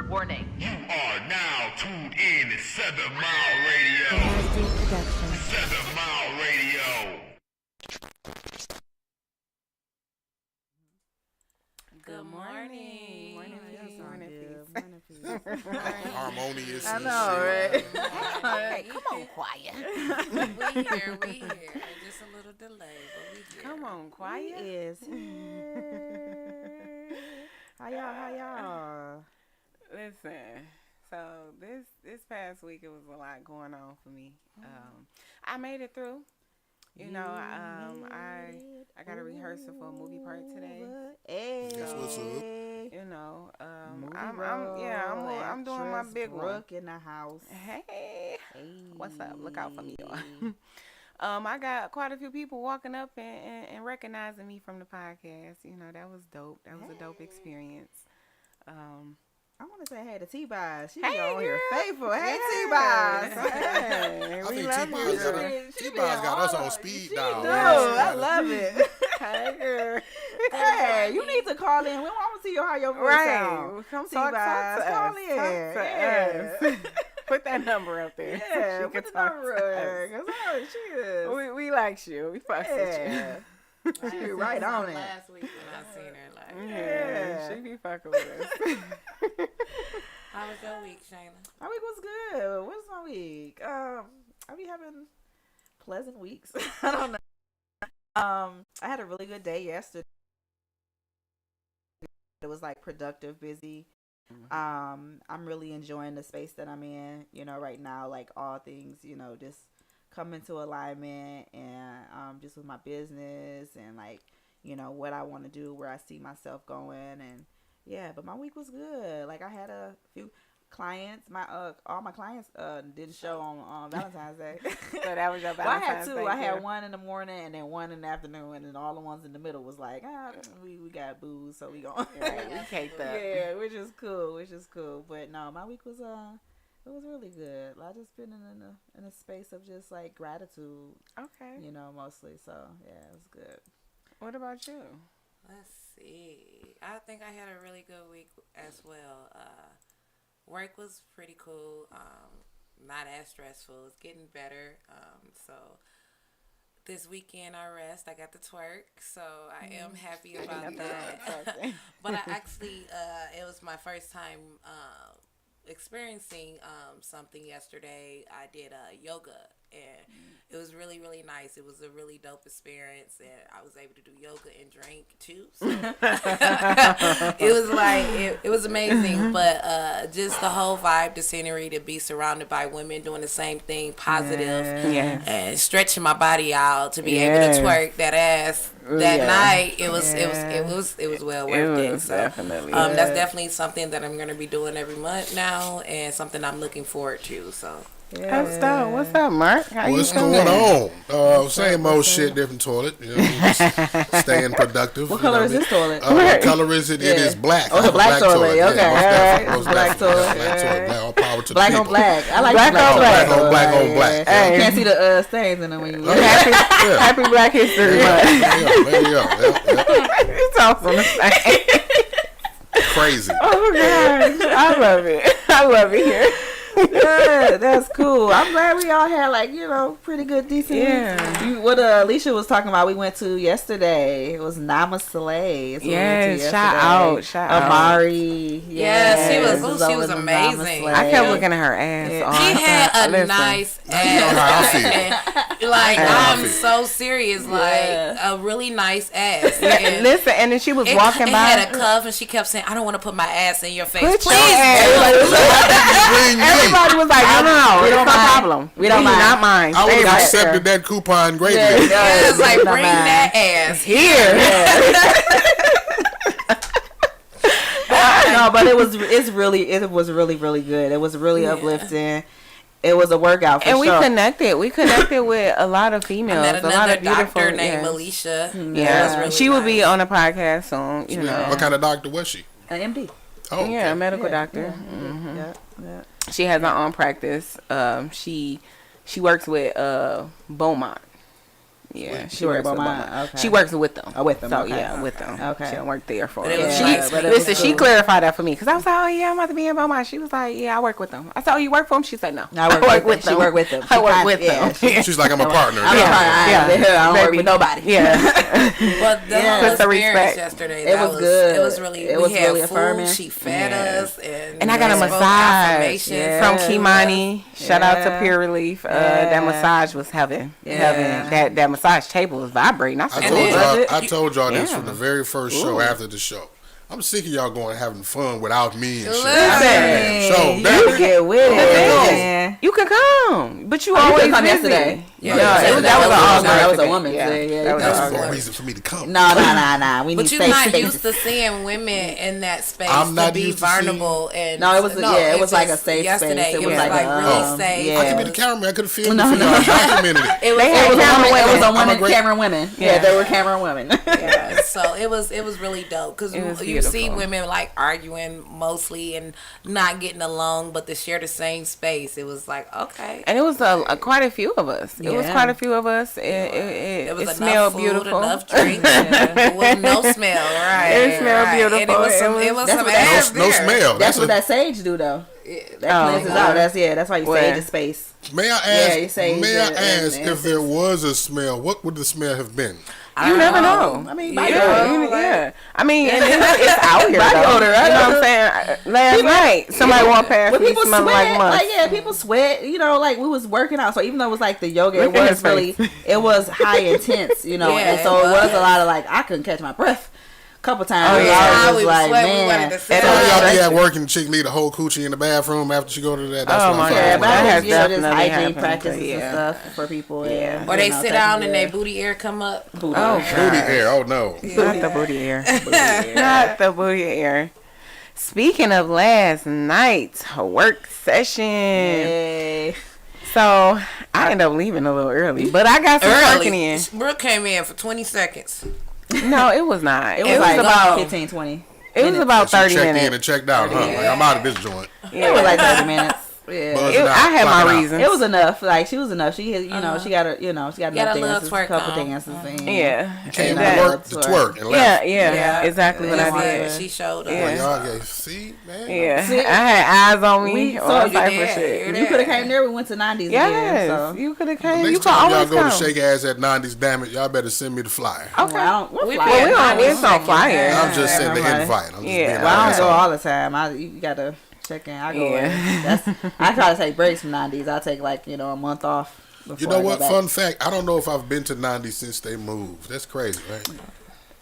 Warning. You are now tuned in to 7 Mile Radio. 7 Mile Radio. Good morning. Morning, peace. Harmonious. I and know, shit. right? Hey, come on, quiet. we here. Just a little delay, but we here. Come on, quiet. Is how y'all? Listen, so this past week it was a lot going on for me. I made it through. You know, I got a rehearsal for a movie part today. Hey, That's what's up. You know, I'm I'm doing my big one. Brooke in the house. Hey, what's up? Look out for me, y'all. I got quite a few people walking up and recognizing me from the podcast. You know, that was dope. That was a dope experience. I want to say hey to T-Bies. She Hey, on here girl. faithful. Hey, Yeah. T-Bies. Hey, I we think love T-Bies you. got us on speed dial. No, I love it. Hey, girl. Hey, you need to call in. We want to see how your voice sound. Right. Come T-Bies, talk to us. call in. Talk to Yeah. us. Put that number up there. Yeah, so she put can the talk number to there. us. 'Cause she is. We like you. We fucks with Yeah. She be right on it. Last week when I seen her, like, you. Yeah, she be fucking with us. how was your week, Shayla? My week was good. What's my week? I be having pleasant weeks. I don't know. I had a really good day yesterday. It was like productive, busy. I'm really enjoying the space that I'm in, you know, right now. Like all things, you know, just come into alignment and just with my business and like, you know, what I want to do, where I see myself going, and yeah, but my week was good. Like I had a few clients. My all my clients didn't show on Valentine's Day. So that was your Well, I Valentine's had Day two. I had gift. one in the morning and then one in the afternoon, and then all the ones in the middle was like, we got booze, so we going. Right, we caked up. Yeah, which is cool. But no, my week was it was really good. I just been in a space of just like gratitude, Okay. you know, mostly. So yeah, it was good. What about you? Let's see. I think I had a really good week as well. Work was pretty cool. Not as stressful. It's getting better. So this weekend I rest. I got to twerk, so I am happy about that. But I actually, it was my first time experiencing something yesterday. I did yoga, and it was really, really nice. It was a really dope experience, and I was able to do yoga and drink too. So it was like it was amazing. But just the whole vibe, the scenery, to be surrounded by women doing the same thing, positive, and stretching my body out to be able to twerk that ass that night. It was well worth it. So definitely. that's definitely something that I'm gonna be doing every month now, and something I'm looking forward to. So. That's dope. What's up, Mark? How What's you going on? Same old shit, different toilet. You know, just staying productive. What color is this toilet? What color is it? It is black. Oh, it's a black toilet. Okay, Yeah, all most right. Black definitely. toilet. Black toilet. Black, all power to Black the on people. black. I like Black black on black. black. Black on black. Yeah. Hey. You can't see the stains in them when you. Happy Black History Month. There you go. Yep. It's awesome. Crazy. Oh gosh, I love it. I love it here. Yeah, that's cool. I'm glad we all had like, you know, pretty good, decent. Yeah. What Alicia was talking about, we went to yesterday. It was Namaste. Yes, shout out. Amari. Yes, she was Zoe amazing. Namaste. I kept looking at her ass. Yeah. on She had a Listen. nice You know how I feel. ass. Like, how I I'm feel. so serious. Like, a really nice ass. And listen, and then she was walking it by. had a cuff, and she kept saying, I don't want to put my ass in your face. Put your Please ass. Between me. Everybody was like, no, We it's don't no mind. problem. We don't do mind. not mind. I would Stay have right accepted there. that coupon greatly. Yeah, it's like, we don't bring mind. that ass Here. No, but it was really good. It was really uplifting. It was a workout for And sure. we connected with a lot of I females, met a lot another of beautiful doctor named yes. Alicia. Yeah, That was really she will be nice. on a podcast soon. You know, What kind of doctor was she? An MD. Oh, okay. yeah, a medical Yeah, doctor. Yeah. She has her own practice. She works with Beaumont. Yeah, She works with mine. Okay. She works with them. Oh, with them. So Okay. yeah, with them. Okay. She don't work there for But them. it was She, nice. But it was listen, she cool. clarified that for me because I was like, oh yeah, I'm about to be in Beaumont. She was like, yeah, I work with them. I said, oh, you work for them? She said, no, I work with them. She work with them. I work She with kinda- them. She's like, I'm a partner. I'm Yeah. trying. Yeah. I don't work Baby. with nobody. Yeah. But the Yeah. whole Put the experience respect. yesterday, It that was good. It was really, It we was had really food. affirming. She fed Yeah. us, And I got a spoke massage affirmations from to Kimani. Shout out to Yeah. Pure Relief. Yeah. That massage was heaven. Yeah. Heaven. That massage table was vibrating. I I said, And told then- y'all, it? I told y'all this Yeah. from the very first show after the show. I'm sick of y'all going having fun without me and shit. Listen. So, you damn get with it, go. man. you can come, but you Oh, you always couldn't come busy. yesterday. Yeah, Yeah, that was that was an an all-girl That was a event. woman. Yeah. Yeah, That was That an was no all-girl. reason for me to come. No. We need But you're safe not spaces. used to seeing women in that space I'm to not be used to seeing- vulnerable and No, it was it was like a just safe yesterday. space. It It was was like like a, really safe. yeah. I could be the cameraman. I could have filmed No, it for no. y'all. Documented it. It was, They It had was camera a women. It was a women. women great- camera women. Yeah, Yeah. they were camera women. yeah, so it was really dope because It was you see beautiful. women like arguing mostly and not getting along, but to share the same space, it was like okay. And it was quite a few of us. It was Yeah. quite a few of us. It was It enough smelled food, beautiful. enough drinks. It was no smell, right? It smelled right. beautiful. And it was It some, was- it was That's some what- ass No there. smell. That's what that sage do though. That Oh, cleanses yeah. out. That's why you Where? sage the space. May I Yeah, you ask? say May I that ask and if there was a smell? What would the smell have been? You never know. I mean, Yeah, body yeah. I mean, and it's out here. Body though. odor, right? You know what I'm saying? Last night, somebody walked past When me people smelling sweat, like must. yeah, people sweat. You know, like we was working out, so even though it was like the yoga, Look it at was his really, face. it was high intense. You know, Yeah, and so it it was was. a lot of like I couldn't catch my breath. Couple times. Oh, yeah. I How was we like, sweat, we man. wanted to sit And Some of down. y'all be that's- at work and chick leave the whole coochie in the bathroom after she go to that. That's Oh, what my I'm God. Yeah, talking but That about. has just, just definitely hygiene happened, practices yeah. and stuff for people. Yeah. Or they you know, sit down taking and their your booty air come up. booty. Oh, Booty air. Oh no. Not the booty air. Not the booty air. Speaking of last night's work session, Yay. so I ended up leaving a little early, but I got some working Early. in. Brooke came in for 20 seconds. No, it was not. It was like about 15, 20. it was about She 30 checked minutes. in and checked out. Huh? Like, I'm out of this joint. It was like 30 minutes. Yeah. Buzzing out, I had clocking my out. reasons. It was enough. Like she was enough. She had, you know, she got a, she got Got enough a little dances, a twerk couple on. dances. And, Yeah. Came Yeah. to work to twerk and Yeah, left. yeah, exactly what I did. She showed us. Yeah. Y'all gave, see, man. Yeah, See, I had eyes on me. we- all so you type did. of shit. You could have came there. We went to 90s Yes, again. So. you could have came. You Next could time y'all always go come. to shake ass at 90s, damn it, y'all better send me the flyer. Okay. Well, I don't, what We flyer? been- Well, we on Yeah. it's on flyer. I'm just Yeah, saying the right. invite. I'm just Yeah. being Well, I honest. don't go all the time. You gotta check in. I go. Yeah. I try to take breaks from 90s. I take like a month off. You before know I go what? back. Fun fact. I don't know if I've been to 90 since they moved. That's crazy, right?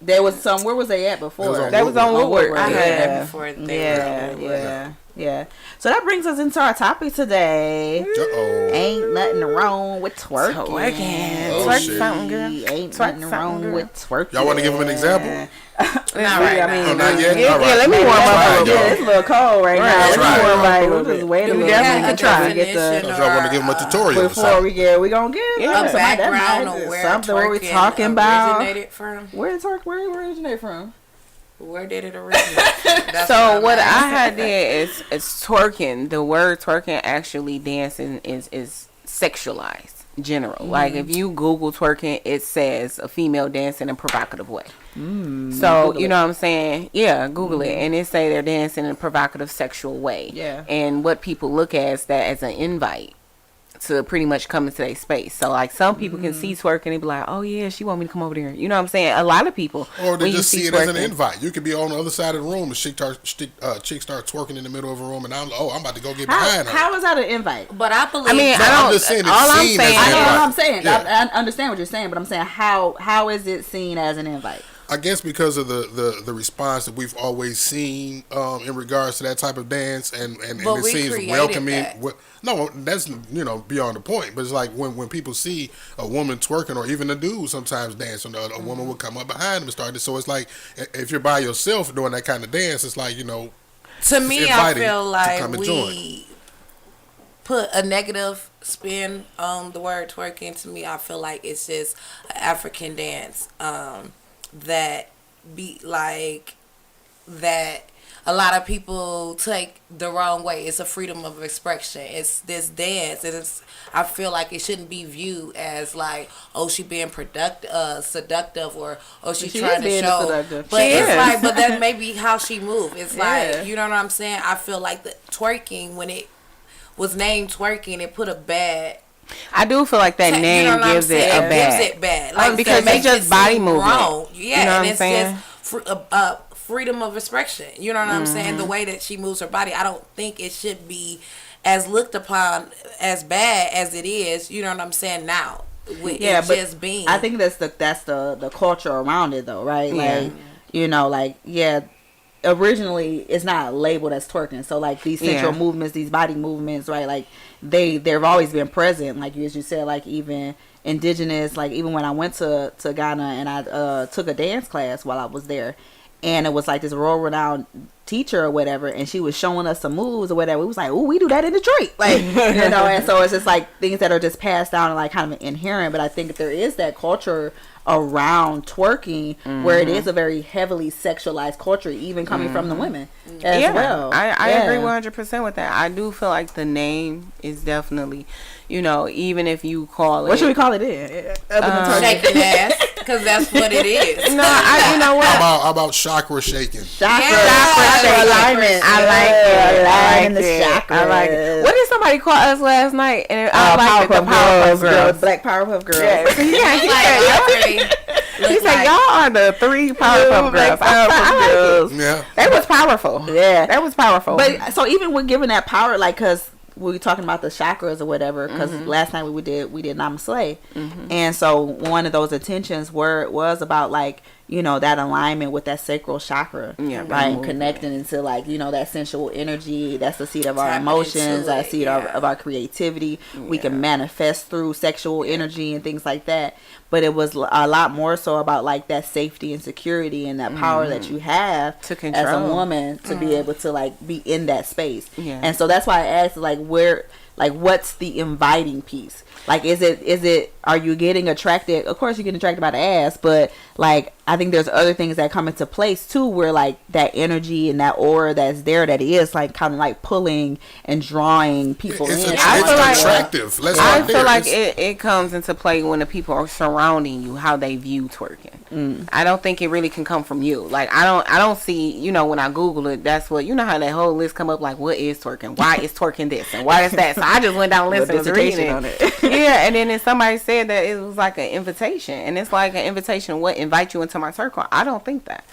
There was some. Where was they at before? It was on That was on Woodward. I heard Yeah. that before. They Yeah, were yeah. So that brings us into our topic today. Uh-oh. Ain't nothing wrong with twerking. Twerking. Oh, Twerk shit. something, girl. Ain't Twerk nothing something, wrong girl. with twerking. Y'all want to give them an example? Not right I now. mean, Oh, not yet? Yeah, All right. yeah, let me warm up Try a it, little Yeah, y'all. it's a little cold right now. Right, Let me try it. warm Right. We'll just wait a Do we little definitely have bit a could try. before we get definition the. Y'all want to give them a tutorial or Before something? we gonna get Yeah. A something like that. background Might- of where something where we twerking talking about. originated from. Where it originate from? Where did it originate? That's So I'm what I asking. had did is twerking. The word twerking actually dancing is sexualized. General, like if you Google twerking, it says a female dancing in a provocative way. So Google you it. know what I'm saying? Yeah, Google it, and it say they're dancing in a provocative sexual way. Yeah. And what people look at is that as an invite to pretty much come into their space. So like some people can see twerking and be like, oh yeah, she want me to come over there. You know what I'm saying? A lot of people, Or they when you just see it as an twerking- invite. You could be on the other side of the room and chick start twerking in the middle of a room, and I'm like, oh, I'm about to go get behind her. How is that an invite? But I believe. I mean, No, I I'm don't. just saying it's all I'm seen as saying, an I know invite. what I'm saying. Yeah. I understand what you're saying, but I'm saying how is it seen as an invite? I guess because of the response that we've always seen in regards to that type of dance, and But it we seems created welcoming. that. No, that's beyond the point. But it's like when people see a woman twerking, or even a dude sometimes dancing, a woman will come up behind them and start it. So it's like if you're by yourself doing that kind of dance, it's like to me, I inviting feel to like come and we join. put a negative spin on the word twerking. To me, I feel like it's just an African dance that be like that a lot of people take the wrong way. It's a freedom of expression. It's this dance, and I feel like it shouldn't be viewed as like, oh, she being seductive, or oh, she trying to show. Seductive. But it's like, but that may be how she move. It's like, you know what I'm saying? I feel like the twerking, when it was named twerking, it put a bad. I do feel like that name gives it a bad. Gives it bad. Like, because it's just body movement. Wrong. Yeah, you know and what I'm it's saying? just freedom of expression. You know what I'm saying? The way that she moves her body, I don't think it should be as looked upon as bad as it is. You know what I'm saying? Now, with it but just being. I think that's the culture around it, though, right? Yeah. Like, you know, like, originally it's not labeled as twerking. So like these sensual movements, these body movements, right? Like they've always been present. Like as you said, like even indigenous, like even when I went to Ghana and I took a dance class while I was there, and it was like this world renowned teacher or whatever, and she was showing us some moves or whatever. We was like, oh, we do that in Detroit, like, you know. And so it's just like things that are just passed down and like kind of inherent. But I think there is that culture around twerking where it is a very heavily sexualized culture, even coming from the women as well. I agree 100% with that. I do feel like the name is definitely, you know, even if you call it, what should we call it then? Shaking ass, because that's what it is. No, you know what? How about chakra shaking? Chakra alignment. I like it. Aligning the chakras. I like it. What did somebody call us last night? And Powerpuff Girls. Black Powerpuff Girls. Yeah. He said, y'all are the 3 Powerpuff Girls. I like it. Yeah. That was powerful. Yeah. That was powerful. But so even with giving that power, like, because we were talking about the chakras or whatever, because last night we did Namaste. And so one of those intentions was about, like, you know, that alignment with that sacral chakra, right? Connecting into, like, you know, that sensual energy. That's the seat of our emotions, that seat of our creativity. We can manifest through sexual energy and things like that. But it was a lot more so about, like, that safety and security and that power that you have to control. as a woman to be able to, like, be in that space. And so that's why I asked, like, what's the inviting piece? Like, is it, are you getting attracted? Of course, you get attracted by the ass, but, like, I think there's other things that come into place, too, where, like, that energy and that aura that's there, that is, like, kind of, like, pulling and drawing people in. It's attractive. I feel like it comes into play when the people are surrounding you, how they view twerking. I don't think it really can come from you. Like, I don't see, you know, when I Google it, that's what, you know how that whole list come up, like, what is twerking? Why is twerking this? And why is that? So I just went down the list and was reading it. Yeah, and then somebody said that it was like an invitation. And it's like an invitation, what, invite you into my circle? I don't think that.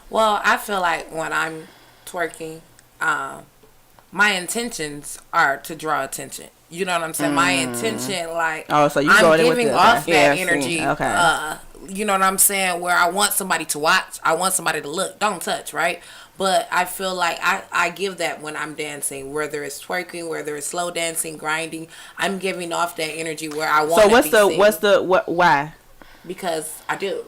Well, I feel like when I'm twerking, my intentions are to draw attention. You know what I'm saying? My intention, like, so you I'm giving off that energy. Okay. You know what I'm saying? Where I want somebody to watch. I want somebody to look. Don't touch, right? But I feel like I give that when I'm dancing, whether it's twerking, whether it's slow dancing, grinding. I'm giving off that energy where I want. So why? Because I do,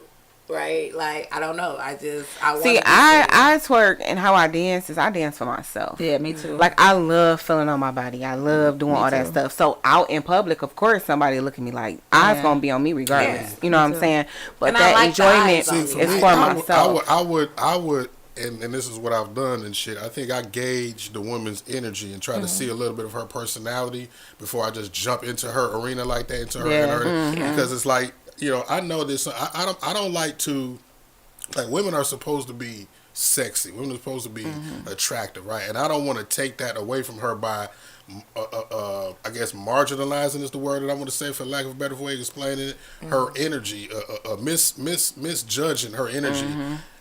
right? Like, I don't know. I want. See, I twerk, and how I dance is I dance for myself. Yeah, me too. Like, I love feeling on my body. I love doing all that stuff. So out in public, of course, somebody look at me like, eyes gonna be on me regardless. Yeah, you know what I'm saying? But and that like enjoyment is for myself. I would. And this is what I've done and shit. I think I gauge the woman's energy and try to see a little bit of her personality before I just jump into her arena like that, into her energy. Because it's like, you know, I know this. I don't like to, like, women are supposed to be sexy. Women are supposed to be attractive, right? And I don't want to take that away from her by, I guess, marginalizing is the word that I want to say, for lack of a better way of explaining it. Her energy, misjudging her energy.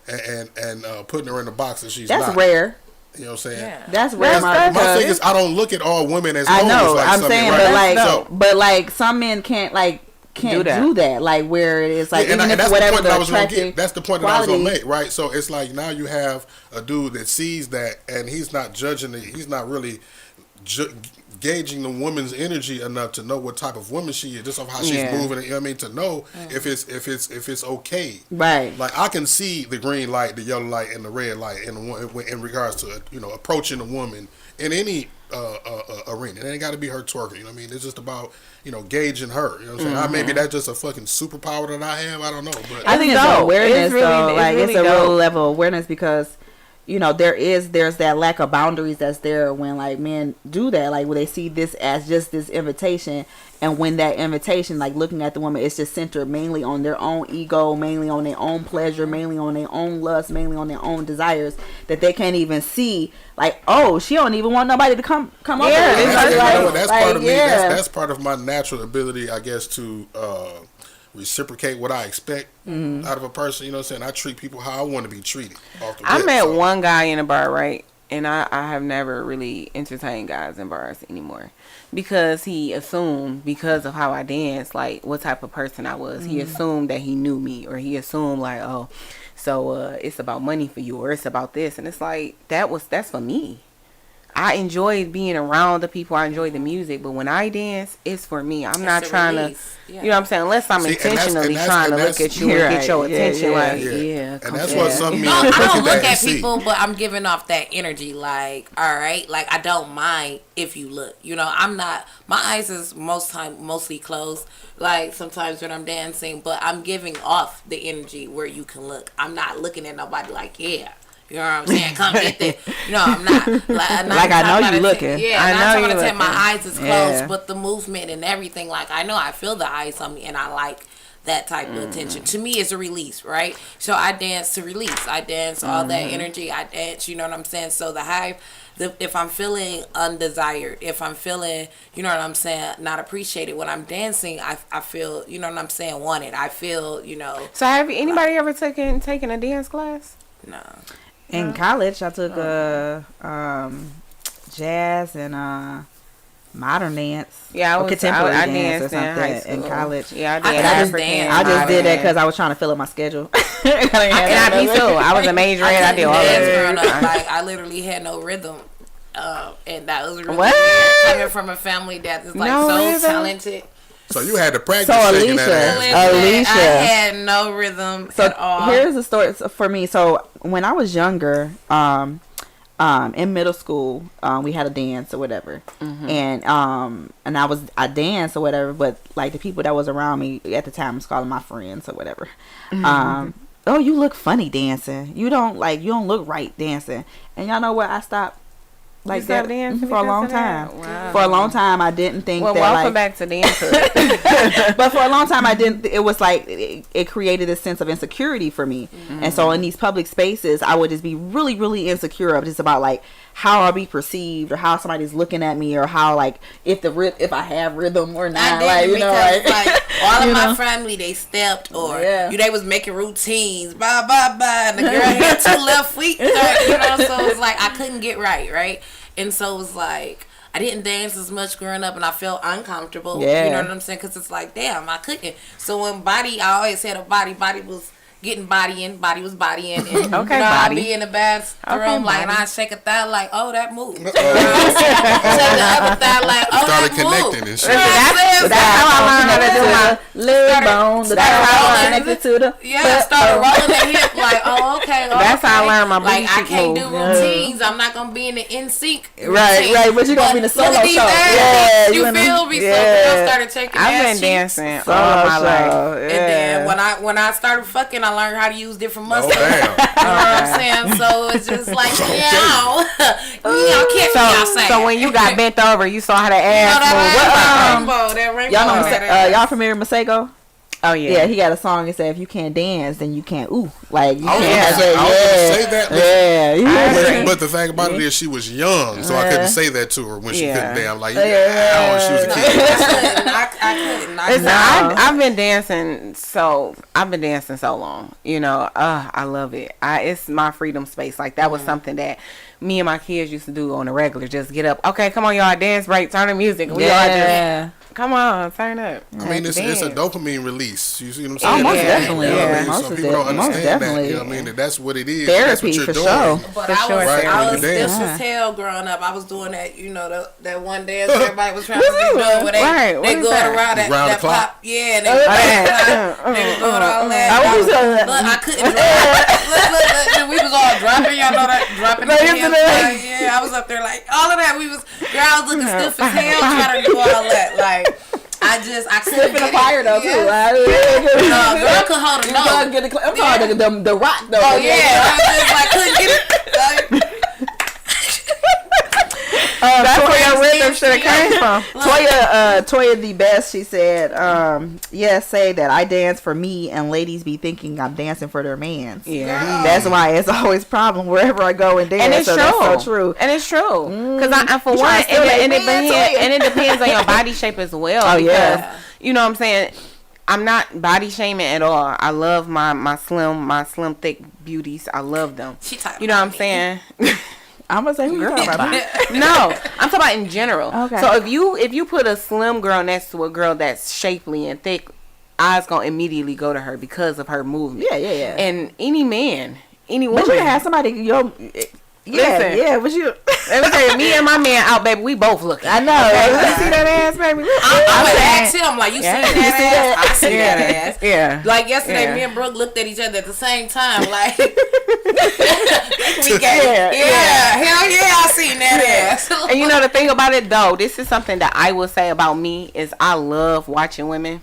And putting her in the box that she's not. That's rare. You know what I'm saying? Yeah. That's rare. My thing is, I don't look at all women as hoes. I know. Like I'm saying, right? but like some men can't do that. Like, where it is like, even if whatever the attractive. That's the point that I was gonna make, right? So it's like, now you have a dude that sees that, and he's not judging it. He's not really gauging the woman's energy enough to know what type of woman she is, just off how she's moving. You know what I mean? To know if it's okay. Right. Like, I can see the green light, the yellow light, and the red light in regards to, you know, approaching a woman in any arena. It ain't got to be her twerking. You know what I mean? It's just about, you know, gauging her. You know what I'm saying? Maybe that's just a fucking superpower that I have. I don't know. But I think it's awareness, though. Like, it's a real level of awareness, because there's that lack of boundaries that's there when like men do that, like when they see this as just this invitation, and when that invitation, like looking at the woman, it's just centered mainly on their own ego, mainly on their own pleasure, mainly on their own lust, mainly on their own desires, that they can't even see like, oh, she don't even want nobody to come up with her. That's part of me. That's part of my natural ability, I guess, to reciprocate what I expect out of a person. You know what I'm saying? I treat people how I want to be treated. I met one guy in a bar, right? And I have never really entertained guys in bars anymore. Because he assumed, because of how I danced, like what type of person I was. He assumed that he knew me, or he assumed like, oh, so it's about money for you, or it's about this. And it's like, that's for me. I enjoy being around the people. I enjoy the music, but when I dance, it's for me. I'm not trying to, you know what I'm saying? Unless I'm intentionally trying to look at you and get your attention. And that's what some men I don't look at people, but I'm giving off that energy. Like, all right, like I don't mind if you look. You know, I'm not. My eyes is mostly closed. Like sometimes when I'm dancing, but I'm giving off the energy where you can look. I'm not looking at nobody like, yeah. You know what I'm saying? Come get that. No, I'm not. Like I know you looking. Yeah, I know you looking. My eyes is closed, but the movement and everything, like I know I feel the eyes on me, and I like that type of attention. To me, it's a release, right? So I dance to release. I dance all that energy. I dance. You know what I'm saying? So the hive. If I'm feeling undesired, if I'm feeling, you know what I'm saying, not appreciated when I'm dancing, I feel, you know what I'm saying, wanted. I feel, you know. So have anybody ever taken a dance class? No. In college, I took jazz and modern dance. Yeah, contemporary I dance or danced in something high school. in college. Yeah, I did. I just did that because I was trying to fill up my schedule. I me too. I was a major and I did all that. Like I literally had no rhythm, and that was really what? weird coming from a family that is like so talented. So you had to practice. So Alicia, I had no rhythm at all. Here's the story for me. So when I was younger, in middle school, we had a dance or whatever, and I danced or whatever. But like the people that was around me at the time was calling my friends or whatever. Oh, you look funny dancing. You don't look right dancing. And y'all know what? I stopped. Like that for a long time. Wow. For a long time, I didn't think that. Welcome like, back to dancing. But for a long time, I didn't. It was like it created a sense of insecurity for me, and so in these public spaces, I would just be really, really insecure of just about like how I'll be perceived or how somebody's looking at me or how like if I have rhythm or not. I didn't like, you because know, like all of my family they stepped or they was making routines, blah blah blah, and the girl had 2 left feet, you know. So it was like I couldn't get right. And so it was like, I didn't dance as much growing up and I felt uncomfortable. Yeah. You know what I'm saying? Because it's like, damn, I couldn't. So when I always had a body was getting body was bodying. And, you know, I'd be in the bathroom, like, and I shake a thigh, like, oh, that moved. Shake the other thigh, like, oh, started that moved. connecting and shit. That's how I learned how to do my leg bone. Connected to the I started rolling the hip, like, oh, okay. That's how I learned my booty Like, I can't do move. routines. I'm not going to be in the NSYNC. Right, but you're going to be in the solo show. Yeah, you feel me? So I started taking I've that been shit. dancing all my life. And then when I started fucking, I learned how to use different muscles. Oh, damn. You know what I'm saying? So it's just like, So when you got bent over, you saw how the ass move. That rainbow. Y'all familiar with Masego? Oh yeah. Yeah, he got a song that said if you can't dance, then you can't like you I was can't gonna say that. Yeah. But the thing about it is she was young, so I couldn't say that to her when she couldn't dance. Like, she was a kid. I couldn't. I've been dancing so long. You know, I love it. It's my freedom space. Like that was something that me and my kids used to do on a regular. Just get up. Okay, come on, y'all, dance break. Turn the music. We all just come on, turn up. I mean, it's a dopamine release. You see what I'm saying? Oh, most definitely. You know what I mean? Most Some people don't understand definitely. that. You know what I mean? That's what it is. Therapy, that's what you're for doing. sure. But Right, I was this was hell growing up. I was doing that, you know, that one dance everybody was trying to do where they go around that pop. Yeah, and they was doing all that. Look, I couldn't look, we was all dropping, y'all know that, dropping the hands. Yeah, I was up there like, all of that. We was, girls looking stiff as hell trying to do all that. Like, I couldn't get the fire though too. No, girl could hold a note. I'm talking the rock though. Oh yeah, I was just like couldn't get it. That's where your rhythm should have came from. Toya the best, she said, yes, say that I dance for me and ladies be thinking I'm dancing for their mans. Yeah. That's why it's always problem wherever I go and dance. And it's so true. That's so true. And it's true. Because I for You one, trying to steal that man, Toya? and it depends on your body shape as well. Oh, because, yeah. you know what I'm saying? I'm not body shaming at all. I love my slim thick beauties. I love them. She talking You know what I'm about saying? I'm gonna say who you talking about. No, I'm talking about in general. Okay. So if you put a slim girl next to a girl that's shapely and thick, eyes gonna immediately go to her because of her movement. Yeah. And any man, any woman. But you can have somebody, Listen. but you. Let me tell you, me and my man out, baby, we both looking. I know. Okay? You see that ass, baby? I'm gonna ask him like, you Yeah. seen that ass? I see that ass. Yeah. Like yesterday, Yeah. me and Brooke looked at each other at the same time. Like, we got, Yeah. hell yeah, I seen that ass. And you know the thing about it though, this is something that I will say about me is I love watching women.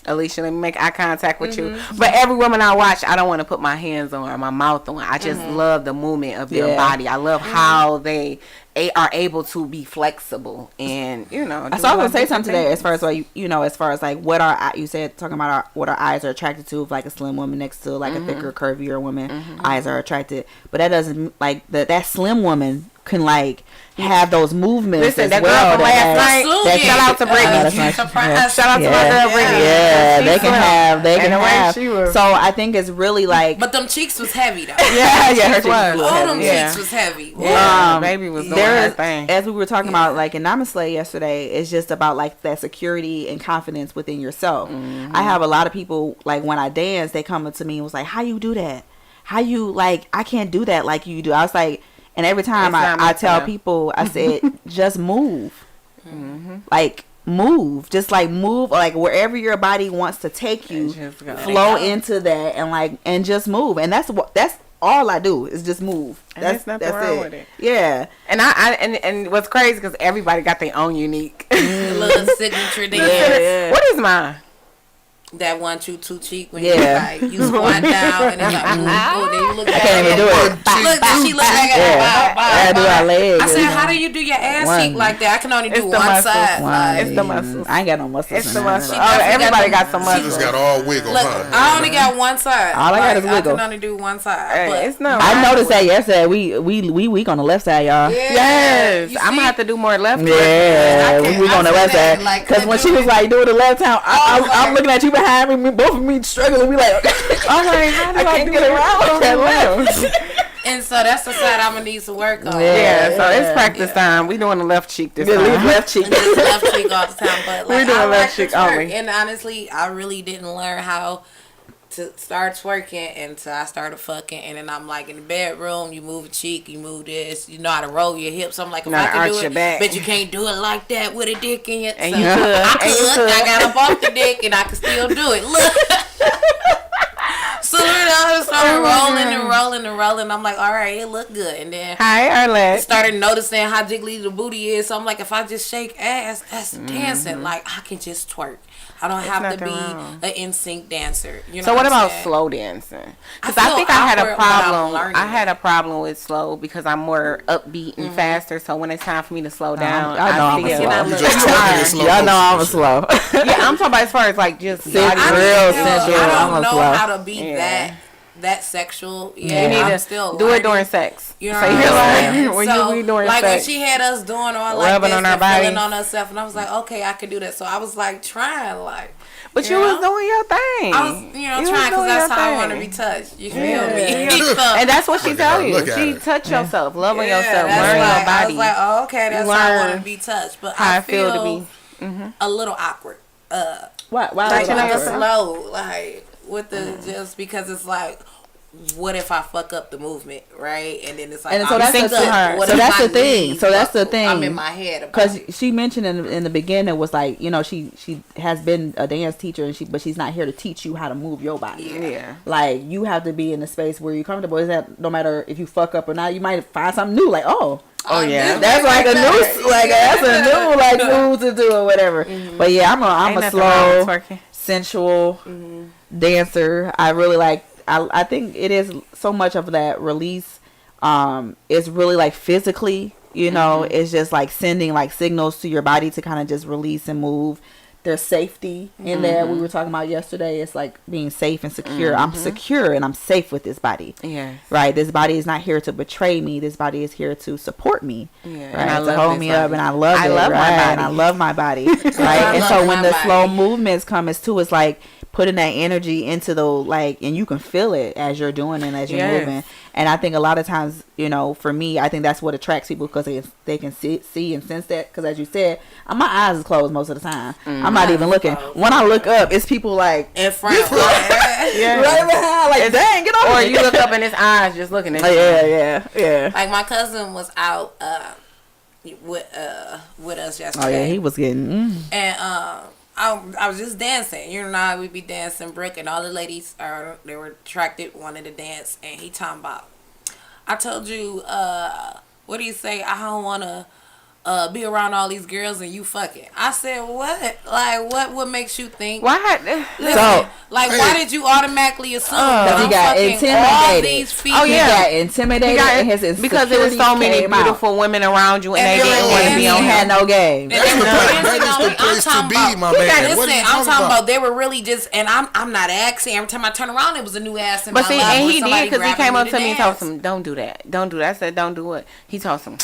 Alicia, let me make eye contact with you. But every woman I watch, I don't want to put my hands on or my mouth on. I just love the movement of their body. I love how they are able to be flexible and So I was gonna say something today as far as like as far as like what you said talking about what our eyes are attracted to, if like a slim woman next to like a thicker, curvier woman, eyes are attracted. But that doesn't like that slim woman can like have those movements. Listen, as that well, girl from last night. Absolutely. Shout out to Brittany. that's nice. Shout out to my girl Brittany. Yeah, they can have. They And can the way have. she was- So I think it's really like. But them cheeks was heavy though. Yeah, her cheeks was. was All them heavy. Yeah. cheeks was heavy. Yeah, baby was doing There her is, thing. as we were talking about, like in Namaste yesterday, it's just about like that security and confidence within yourself. I have a lot of people like when I dance, they come up to me and was like, "How you do that? How you like? I can't do that like you do." I was like, and every time It's not I meant tell to. people, I said, just move, like move, just like move, like wherever your body wants to take you, Just go. flow into that and just move, and that's all I do is just move. And there's nothing wrong with it. Yeah. And and what's crazy because everybody got their own unique. The little signature thing. Yeah. What is mine? That 1, 2, 2 cheek when Yeah. you squat down and it's like, oh, then you look back. I can't even do it. She look back at her. Wow, I do our legs. I said, how do you do your ass One. cheek like that? I can only do It's the one muscles. side. One. It's the muscles. I ain't got no muscles. It's in the there. muscles. She Oh, definitely everybody got got some the- She muscles. just got all wiggle, Look, huh? I only got one side. All I got is I wiggle. can only do one side. Hey, But it's not I right. noticed that yesterday. We weak on the left side, y'all. yeah, Yes, you I'm see? gonna have to do more left. Yeah, I we can't- weak I on the said left that, side. like, Because when she was like doing the left hand, I'm looking at you behind me, both of me struggling. We like, Okay, how do I can't get around with that left. And so that's the side I'm gonna need some work on. Yeah, so Yeah. it's practice time. We doing the left cheek this Good time. left cheek. Just left cheek all the time, but We like doing I left like to cheek twerk. only. And honestly, I really didn't learn how to start twerking until I started fucking. And then I'm like in the bedroom, you move a cheek, you move this, you know how to roll your hips. I'm like, if Know I how to can arch do your it, back. but you can't do it like that with a dick in it. And So you could. I And you could. could. I got up off the dick and I could still do it. Look. So then I started rolling and rolling. I'm like, all right, it looked good. And then Hi, Arlette. started noticing how jiggly the booty is. So I'm like, if I just shake ass, that's dancing. Like I can just twerk. I don't have to nothing be wrong. an NSYNC dancer. You know So what I'm about saying? slow dancing? Because I I feel think I had a awkward when I'm problem. learning I had it. a problem with slow because I'm more upbeat and faster. So when it's time for me to slow down, I know I'm a feel. slow. You You just You twerking are. in slow Y'all know I'm a motion. slow. Yeah, I'm talking about as far as like just body Real I sensual. don't I'm a know slow. how to be Yeah. that sexual. Yeah, You need I'm to still do it learning. during sex. You know so what I'm you're saying? like, when So, you be doing like sex. when she had us doing all like Rubbing this on our and feeling bodies. on herself, and I was like, okay, I can do that. So I was like trying, like. But you you was know? doing your thing. I was, You was trying because doing that's your how I want to thing. be touched. You feel Yeah. me? So, And that's what she Look at tell her, you. look at She her. touch yourself, love on yeah, yourself, that's learn like, your I body. was like, oh, okay, that's how I want learn to be touched. But how I I feel to be. a little awkward. Why? Like Touching with on the yourself? slow, like with the just because it's like, what if I fuck up the movement, right? And then it's like, And so I'm that's stuck. the- What so if that's my the thing. knees So that's the buckle? I'm thing. in my head about Because it. she mentioned in the beginning was like, you know, she has been a dance teacher and but she's not here to teach you how to move your body. Yeah. Like you have to be in a space where you're comfortable. Is that no matter if you fuck up or not, you might find something new. Like Oh yeah. that's like a new that's a new like move to do or whatever. But yeah, I'm Ain't a nothing wrong with slow, twerking. sensual dancer. I really like. I think it is so much of that release it's really like physically, you know, it's just like sending like signals to your body to kind of just release and move. There's safety in there. We were talking about yesterday. It's like being safe and secure. I'm secure and I'm safe with this body. Yeah. Right. This body is not here to betray me. This body is here to support me. Yeah. Right. And I to love hold this me body. up, and I love I it. love my right. body. And I love my body. Right. I And love so my when the body. slow movements come, it's too. It's like putting that energy into the like, and you can feel it as you're doing it, as you're moving. And I think a lot of times, you know, for me, I think that's what attracts people, because they can see and sense that. Because as you said, my eyes is closed most of the time. I'm not even looking. When I look up, it's people like In front. Yeah. right behind, like, dang, get over Or it. you look up and his eyes just looking at you. Yeah. Like my cousin was out with us yesterday. Oh yeah, he was getting. And I was just dancing. You know how we be dancing brick, and all the ladies they were attracted, wanted to dance, and he talking about. I told you, what do you say? I don't wanna be around all these girls and you fucking. I said, what? Like, what makes you think? Why? Listen, So- like, why did you automatically assume that Because he I'm got fucking all intimidated. these females? He got intimidated. and his because there was so insecurities many came out. beautiful women around you, and And they they didn't were want to dancing. be He on don't him. had no game. And they were dancing That on is me. the I'm place to talking be, about, my man. What listen, are you I'm talking talking about? about they were really just, and I'm not asking. Every time I turn around, it was a new ass in But my see, lap and with he somebody did, because he grabbing came up to me and told dance. him, "Don't do that, don't do that." I said, "Don't do what?" He told him,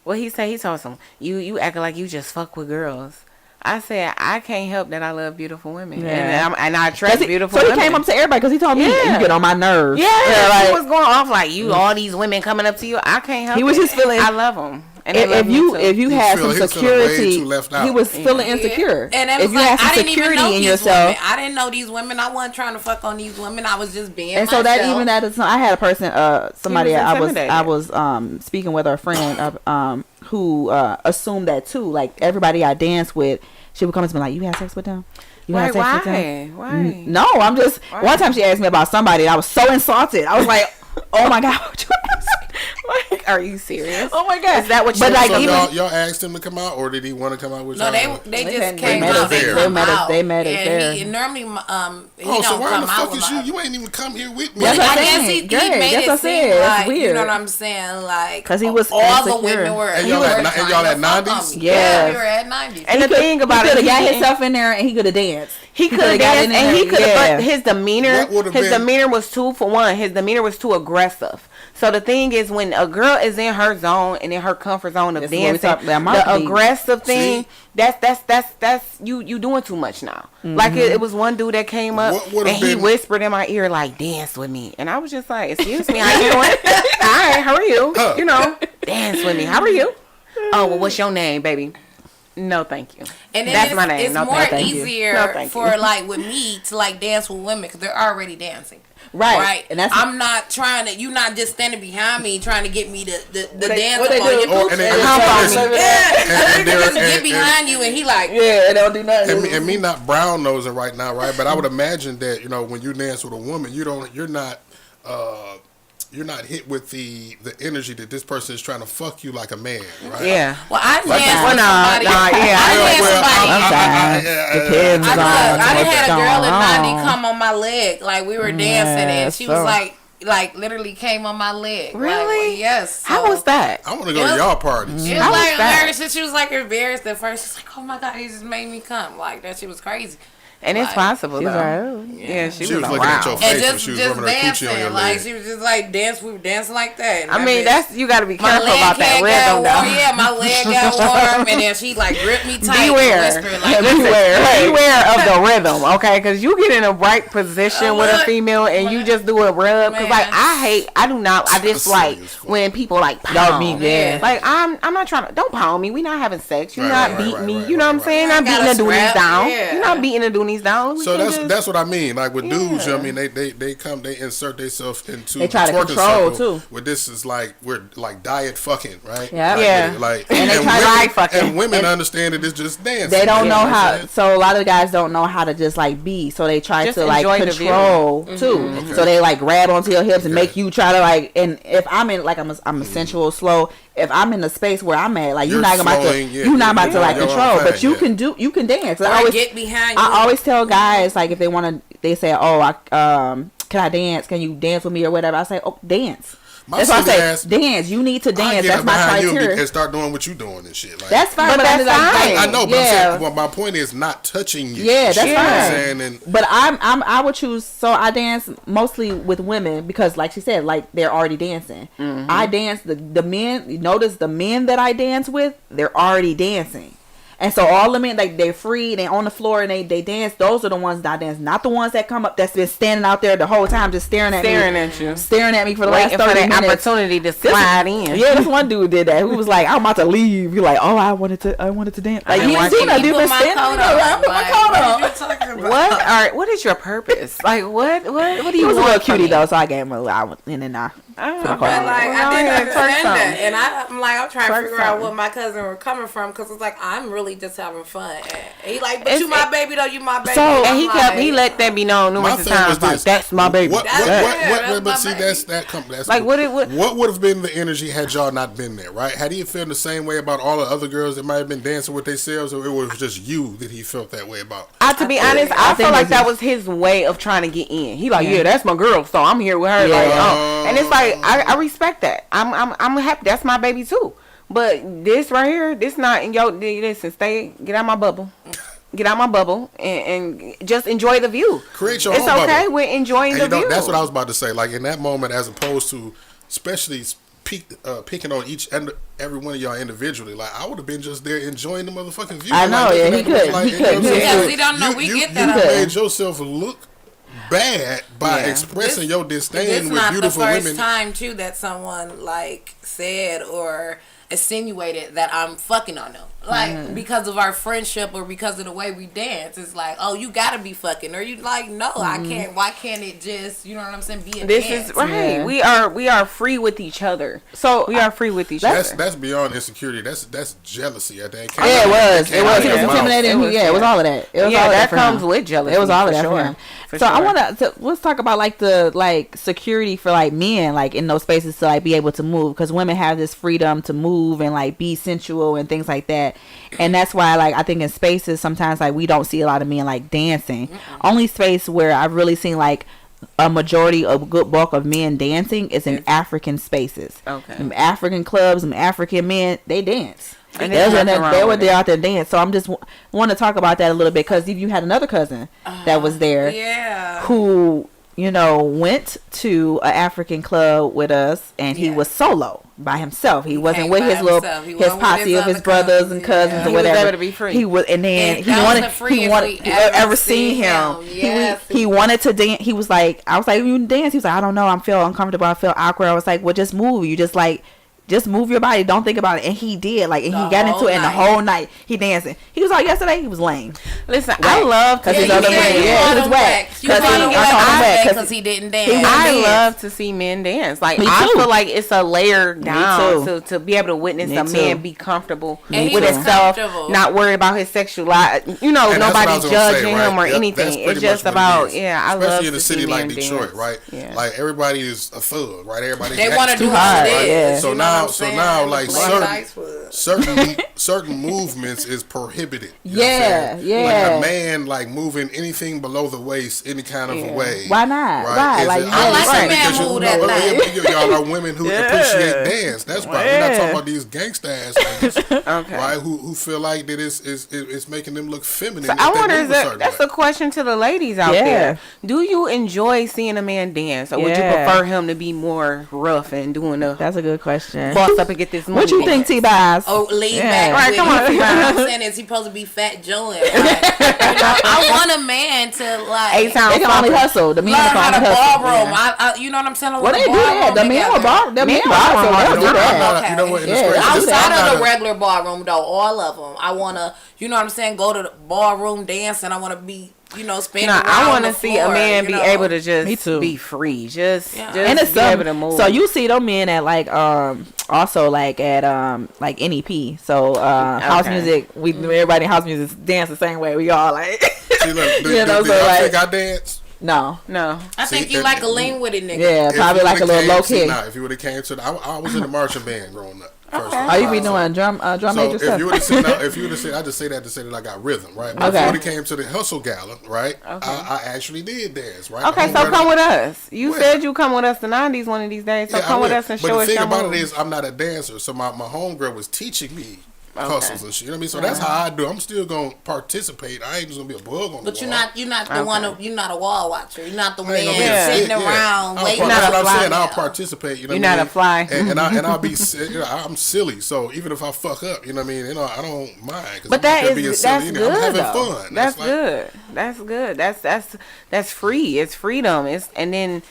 what he say? He told him, "You acting like you just fuck with girls." I said, "I can't help that I love beautiful women, Yeah. and I attract beautiful So he women." came up to everybody because he told me, Yeah. you get on my nerves. Yeah, like, he was going off like you. All these women coming up to you. I can't help. He was it. just feeling- I love them. And they love if me you too. had feel- some he was feeling way security, too left out. he was feeling insecure. And it if was you like, had some I didn't even security know in these yourself, women. I didn't know these women. I wasn't trying to fuck on these women. I was just being and so myself. that even that is, I had a person, somebody was I intimidated. was speaking with, a friend who assumed that too. Like everybody I danced with, she would come to me like, "You had sex with them? You had sex with them?" Why? No, I'm just. One time she asked me about somebody, and I was so insulted. I was like, "Oh my god, what you ask me?" Like, are you serious? Oh my god, Is that what you? But like, So even y'all asked him to come out, or did he want to come out with No, y'all? they They just met- came they met out. us They there. come They met us- out. they met us And there. He normally he Oh, don't so why come the out fuck with is my- you? You ain't even come here with me. That's what I I'm guess saying. he Great. made That's it what I seem said. That's like, you weird. know what I'm saying, like 'Cause he was all the insecure. women were. And he y'all was at trying y'all to at fuck 90s? on me. Yes. Yeah, we were at 90s. And the thing about he it, could have got he- himself in there and he could have danced. He could coulda have got danced, in and there, he could have. yeah. But his demeanor, What would've been- was too. For one, his demeanor was too aggressive. So the thing is, when a girl is in her zone and in her comfort zone of This is what we dancing, talk about, the marketing. aggressive thing, See? that's you doing too much now. Like it was one dude that came up What would've and he been- whispered in my ear like, "Dance with me," and I was just like, "Excuse me, how you doing? Hi, how are you? You know, dance with me. How are you? Oh, well, what's your name, baby?" No, thank you. And then That's my name. It's No, more thank you. easier No, thank for you. like with me to like dance with women because they're already dancing. Right. And that's I'm not trying to. You're not just standing behind me trying to get me to dance what they on do? your Oh, coochie. and they- Yeah, and they're- just get and- behind you and he like. yeah, and don't do nothing. And me not brown nosing right now, right? But I would imagine that when you dance with a woman, you're not hit with the energy that this person is trying to fuck you like a man, right? Yeah. Well, I danced with Well, somebody. yeah. I danced with somebody. Sometimes depends I on done what's had a girl in going 90 on. come on my leg. Like we were dancing and she was so- like literally came on my leg. Really? Like, yes. How so- was that? I want to go to y'all parties. She was How was like that? embarrassed. She was like embarrassed at first. She's like, "Oh my god, he just made me come." Like that shit was crazy. And it's Like, possible She though. was like, oh. Yeah, she She was was looking at your around. face And when just she was just rubbing her dancing, coochie on your like leg. she was just like dance. We were dancing like that. And I that mean, bitch- you got to be my careful leg about that had rhythm, got warm. though. Yeah, my leg got warm, and then she like gripped me tight. Beware. And whispered, like, Beware of the rhythm, okay? Because you get in a right position with a Look. female and you just do a rub. Because like Man. I dislike silly as fuck. when people like Don't pound. mean yeah. Like I'm not trying to. Don't pound me. We not having sex. You're not Right, beating right, me. right, You know what I'm right, saying? right. I'm beating the Gotta doonies scrap, down. yeah. You're not beating the doonies down. We So can that's just- that's what I mean. Like with dudes, I mean they come, they insert themselves into They try the to twerking control, circle, too. where this is like we're like diet fucking, right? Yeah. Like, Yeah. Like And they try to women, diet fucking. and women And understand that it's just dancing. They don't you know what I'm how. saying? So a lot of guys don't know how to just like be. So they try Just to like enjoy the view. control too. Okay. So they like grab onto your hips and Okay. make you try to like. And if I'm in like I'm a sensual slow. If I'm in the space where I'm at, like you're You're not about to, flowing, yeah, you're not about you're to like doing your control, own but thing, you can dance. or I always get behind you. I always tell guys like if they want to, they say, "Oh, can I dance? Can you dance with me or whatever?" I say, "Oh, dance." That's why I say ass, dance. You need to I dance. get That's up my behind you criteria. and start doing what you doing and shit. Like, That's fine, But that's fine. I know, but I'm yeah. saying, well, my point is not touching you. Yeah, that's You know what I'm fine. saying? And But I would choose. So I dance mostly with women because, like she said, like they're already dancing. I dance the men. You notice the men that I dance with, they're already dancing. And so all the men, like they're free, they on the floor and they dance. Those are the ones that I dance, not the ones that come up that's been standing out there the whole time just staring at you. staring at me for the Waiting last 30 for that minutes. opportunity to slide in. Yeah, this one dude did that. Who was like, I'm about to leave. He like, oh, I wanted to dance. Like, been you ain't watching seen that You dude put been my standing coat there. on. I put my Like, coat on. what are you talking about? What is your purpose? Like what do He you was a want little from cutie me? though, so I gave him a little in and out. Oh, But like, I didn't understand that, and I'm like, I'm trying to Twerk figure out something. where my cousin were coming from, because it's like I'm really just having fun. And he like, but It's- you my baby though, you my baby. So- I'm And he like, let that be known my numerous thing was times. Like this: that's my baby. What? That's But my see, baby. that's Like, what would have been the energy had y'all not been there, right? Had he felt the same way about all the other girls that might have been dancing with themselves, or it was just you that he felt that way about? To be honest, I feel like that was his way of trying to get in. He like, yeah, that's my girl, so I'm here with her. Yeah. Like, and it's like I respect that. I'm happy. That's my baby too. But this right here, this not in your. Listen, get out my bubble. Get out my bubble and just enjoy the view. Create your It's own okay bubble. with enjoying And the view. that's what I was about to say. Like in that moment, as opposed to, especially picking on each and every one of y'all individually. Like I would have been just there enjoying the motherfucking view. I know, like, yeah, looking he at it, could. like, He you know what I'm could. saying? Yeah, So we don't know. We get that. You made yourself look bad by Yeah. expressing your disdain This with not the beautiful first women. time too that someone like said or insinuated that I'm fucking on them. Like because of our friendship or because of the way we dance, it's like, oh, you gotta be fucking, or you like, no, I can't. Why can't it just, you know what I'm saying? Be a This dance. is right. Yeah. We are free with each other. So We are free with each other. That's beyond insecurity. That's jealousy. At that. yeah, it was. came It out was. of He was your mouth. intimidating. It was all of that. It was Yeah, all of that for comes him. with jealousy. It was all of for that for sure. him. For So I sure. want to let's talk about like the security for like men like in those spaces to like be able to move, because women have this freedom to move and like be sensual and things like that, and that's why like I think in spaces sometimes like we don't see a lot of men like dancing. Only space where I've really seen like a majority of a good bulk of men dancing is in African spaces. Okay. Them African clubs, them African men, they dance. And They there's nothing wrong were with there it. out there dance. So I'm just want to talk about that a little bit, because if you had another cousin that was there Yeah. who went to an African club with us, and he was solo by himself. He wasn't came with by his little himself. He his wasn't with posse his of his other brothers and cousins, cousins yeah. or He was whatever. able to be free. He was, and then And he that was wanted the freest he wanted we ever seen him. Yes. He wanted to dance. He was like, I was like, you dance? He was like, I don't know. I feel uncomfortable. I feel awkward. I was like, well, just move. You just move your body. Don't think about it. And he did. Like, and The he got into whole it, and the night. whole night he dancing. He was like yesterday. He was lame. Listen, I love to Because see his other Yeah, man, you yeah, called he was him whack. whack. You Because called him I called him whack because he didn't dance. I dance. love to see men dance. Like Me I too. feel like it's a layer down too. to be able to witness Me a man too. be comfortable And he with was himself, comfortable. not worried about his sexual life. And that's what I Nobody was gonna say, judging right? him or Yep, anything. that's It's pretty just much what it about is. I love Especially in to a see city like men Detroit, dance. right? Yeah. Like everybody is a thug, right? Everybody They want to do too what hard, it yeah. is. So you know what now, I'm so saying? now, like Play nice with it. certain movements is prohibited. You know what I'm Yeah, saying? yeah. Like a man like moving anything below the waist, any kind of a way. Why not? Right, Is like, it- I I'm like just a saying man because move you know, that y'all are women who appreciate dance. That's why we're not talking about these gangsta ass niggas, Okay. right? Who feel like that it's making them look feminine. So if I they wonder, move a certain that's way. a question to the ladies out Yeah. there. Do you enjoy seeing a man dance, or would you Yeah. prefer him to be more rough and doing a That's a good question. boss up and get this money? What you think, T-Bias? Oh, lean Yeah. back. Right, with come it. on, You know T-Bias. what I'm saying? Is he supposed to be fat Joe? Like, I want a man to like 8 times They can only hustle. The men learn can how only to hustle. ballroom. Yeah. You know what I'm saying? I Well, want they a do that. ballroom The men will together. bar. The men Men will hustle. ballroom, They'll You do know, that. you know what? And it's Yeah. crazy. This is- I'm Outside not of the a- regular ballroom, though, all of them. I want to, you know what I'm saying, go to the ballroom dance, and I want to be, spin No, around I want the to see a floor, man be able to Me just too. be free, just And it's be able to move. so you see them men at like also like at like NEP. So house Okay. music, everybody in house music dance the same way. We all like See, look, do You know, y'all so, like- think I dance? No. I think you like a lean with it, nigga. Yeah, probably like a little low key. Nah, if you would have came to, I was in the marching band growing up. Oh, you be doing drum major stuff? If you would have said, I just say that to say that I got rhythm, right? But if you would have came to the hustle gala, right? I actually did dance, right? Okay, so come with us. You said you come with us to 90s one of these days, so come with us and show us your moves. But the thing about it is, I'm not a dancer, so my homegirl was teaching me hustles and shit. You know what I mean? So that's how I do. I'm still gonna participate. I ain't just gonna be a bug on the wall. But you're not the one. You're not a wall watcher. You're not the man sitting around waiting. That's what I'm saying. I'll participate. You know, you're not a fly. And I'll be. I'm silly. So even if I fuck up, you know what I mean. You know, I don't mind. But that's good. I'm having fun. That's good. That's good. That's free. It's freedom. And then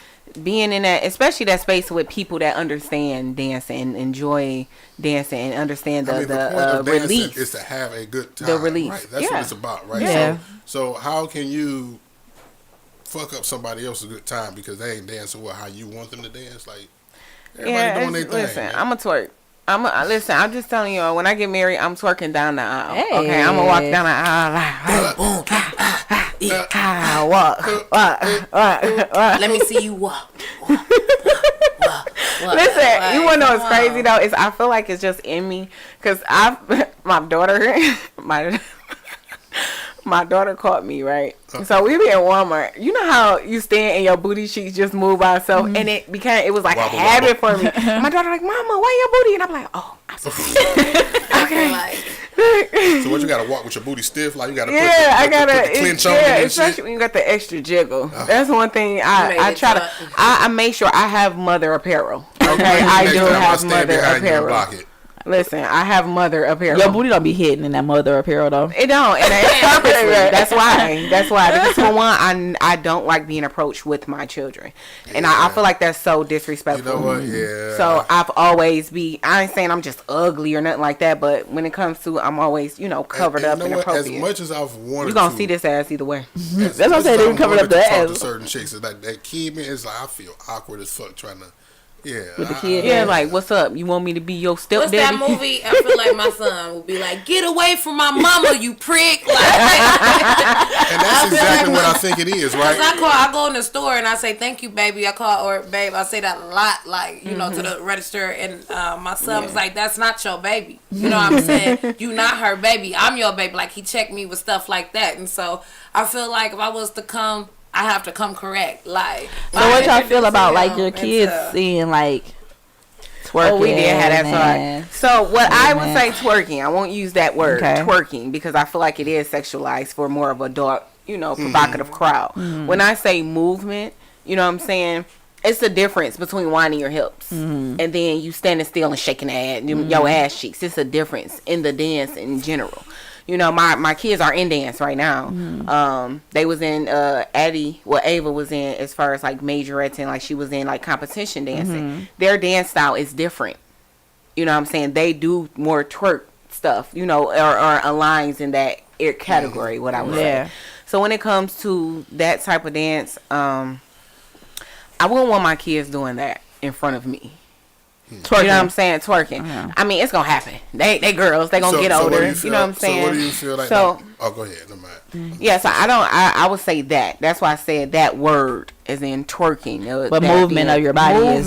being in that, especially that space with people that understand dancing and enjoy dancing and understand the point of release is to have a good time. The release. Right? That's what it's about, right? Yeah. So how can you fuck up somebody else's good time because they ain't dancing how you want them to dance? Like everybody doing their thing. Listen, man. I'm a twerk. Listen, I'm just telling you, when I get married, I'm twerking down the aisle. Hey. Okay, I'm gonna walk down the aisle like, Let me see you walk. Listen, you wanna know what's crazy though? Is I feel like it's just in me, cause my daughter, my daughter caught me, right? So we be at Walmart. You know how you stand and your booty cheeks just move by itself, and it was like wobble, a habit for me. My daughter like, Mama, why your booty? And I'm like, oh, I'm sorry. Okay. So what, you gotta walk with your booty stiff? Like you gotta put the clinch on especially when you got the extra jiggle. That's one thing I try to. I make sure I have mother apparel. Okay, I do have mother apparel. Listen, I have mother apparel. Your booty don't be hidden in that mother apparel though. It don't, and it's purposely. That's why. Because for one, I don't like being approached with my children, and I feel like that's so disrespectful. You know what? Yeah. So I've always I ain't saying I'm just ugly or nothing like that, but when it comes to, I'm always covered up and appropriate. As much as I've wanted, you gonna see this ass either way. That's what I'm saying. They covered up the ass. To certain chicks, that kid man is like I feel awkward as fuck trying to. Yeah, with the kid. Yeah, like, what's up? You want me to be your stepdaddy? What's that movie? I feel like my son will be like, "Get away from my mama, you prick!" Like, and that's exactly what I think it is, right? I go in the store and I say, "Thank you, baby." Or babe. I say that a lot, like to the register, and my son was like, "That's not your baby." You know what I'm saying? You not her baby. I'm your baby. Like he checked me with stuff like that, and so I feel like if I was to come, I have to come correct. Like, so what y'all feel about like your kids seeing like twerking? Oh, we did have that side. So what I would say twerking. I won't use that word twerking because I feel like it is sexualized for more of adult, provocative crowd. When I say movement, you know what I'm saying? It's the difference between winding your hips and then you standing still and shaking your ass cheeks. It's a difference in the dance in general. My kids are in dance right now. They was in Ava was in as far as like majorettes and like she was in like competition dancing. Their dance style is different. You know what I'm saying? They do more twerk stuff, or aligns in that category, what I would say. So when it comes to that type of dance, I wouldn't want my kids doing that in front of me. Twerking. You know what I'm saying? Twerking. I mean, it's gonna happen. They girls. They gonna get older. You know what I'm saying? So what do you feel like? So, go ahead. No mind. Yeah. So I would say that. That's why I said that word is in twerking. But movement of your body is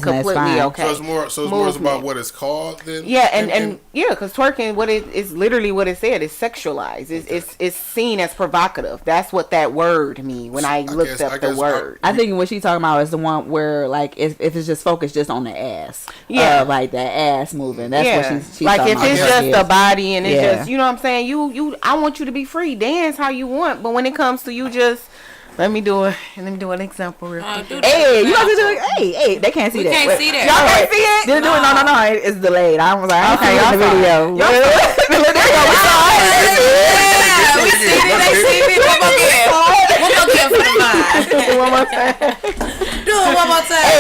completely okay. So it's more about what it's called then. Yeah, and yeah, because twerking, what it is literally what it said is sexualized. It's seen as provocative. That's what that word means when I looked up the word. I think what she's talking about is the one where like if it's just focused just on the ass. Yeah, like that ass moving. That's what she's like talking if about. it's just the body and it's just, you know what I'm saying, you I want you to be free, dance how you want, but when it comes to you just let me do an example real quick. Hey, you have to do it. Hey, they can't see that. Can't see that. Y'all can't see it? Do it. No, it's delayed. I was like, okay, y'all the video. There you go. We see it. They see it. One more again for the mind. Do one more time. Do it one more time.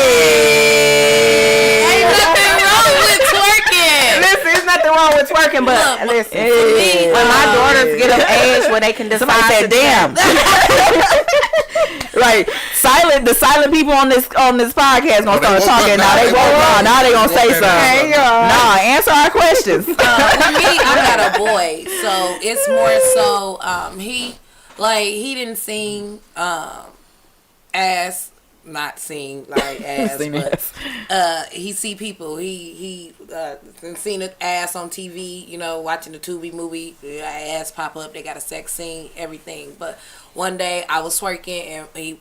Ain't nothing wrong with twerking. Listen, there's nothing wrong with twerking, but listen, when my daughters get of age where they can decide, somebody said, "Damn." Like the silent people on this podcast gonna start talking now. They won't. Now they gonna say something. Nah, answer our questions. For me, I got a boy, so it's more so he didn't sing ass, not seeing like ass, Seen but ass. he see people. He seen an ass on TV. You know, watching the Tubi movie, ass pop up. They got a sex scene, everything. But one day I was twerking and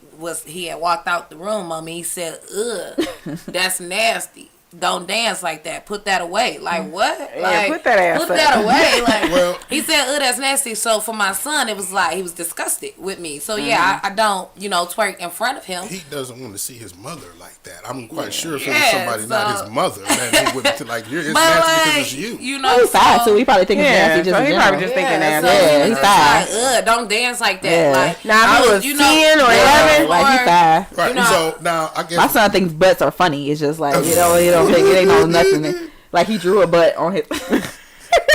he had walked out the room on me. He said, "Ugh, that's nasty. Don't dance like that. Put that away." Like what? Like put that ass put up. that away. Like Well- he said, "Ugh, that's nasty." So for my son, it was like he was disgusted with me. So yeah, I don't twerk in front of him. He doesn't want to see his mother like that. I'm quite sure if it Yeah, was somebody not so- his mother, then he wouldn't like you're. It's But nasty like, because it's you. you Well, know, he's 5 too. He probably think it's Yeah, nasty just so in he general. probably just thinking yeah, that. so Yeah, he was he's just fine. like, don't dance like that. Yeah. Like Now, if I he was 10 or 11, Like he's 5. Right. you know- So now I guess My son thinks butts are funny. It's just like he don't think it ain't no nothing. Like he drew a butt on his.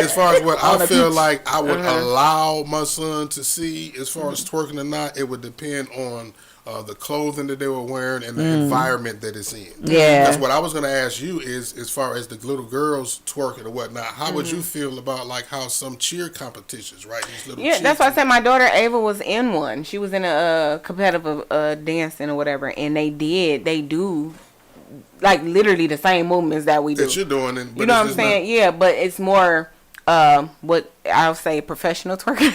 as far as what On I a feel beach. like I would allow my son to see, as far as twerking or not, it would depend on the clothing that they were wearing and the environment that it's in. Yeah. That's what I was going to ask you is, as far as the little girls twerking or whatnot, how would you feel about like how some cheer competitions, right? These little Yeah, cheer that's why I said my daughter Ava was in one. She was in a competitive dancing or whatever, and they do like literally the same movements that we do. that you're doing. And, but You know it's what I'm just saying? Yeah, but it's more what I'll say professional twerking.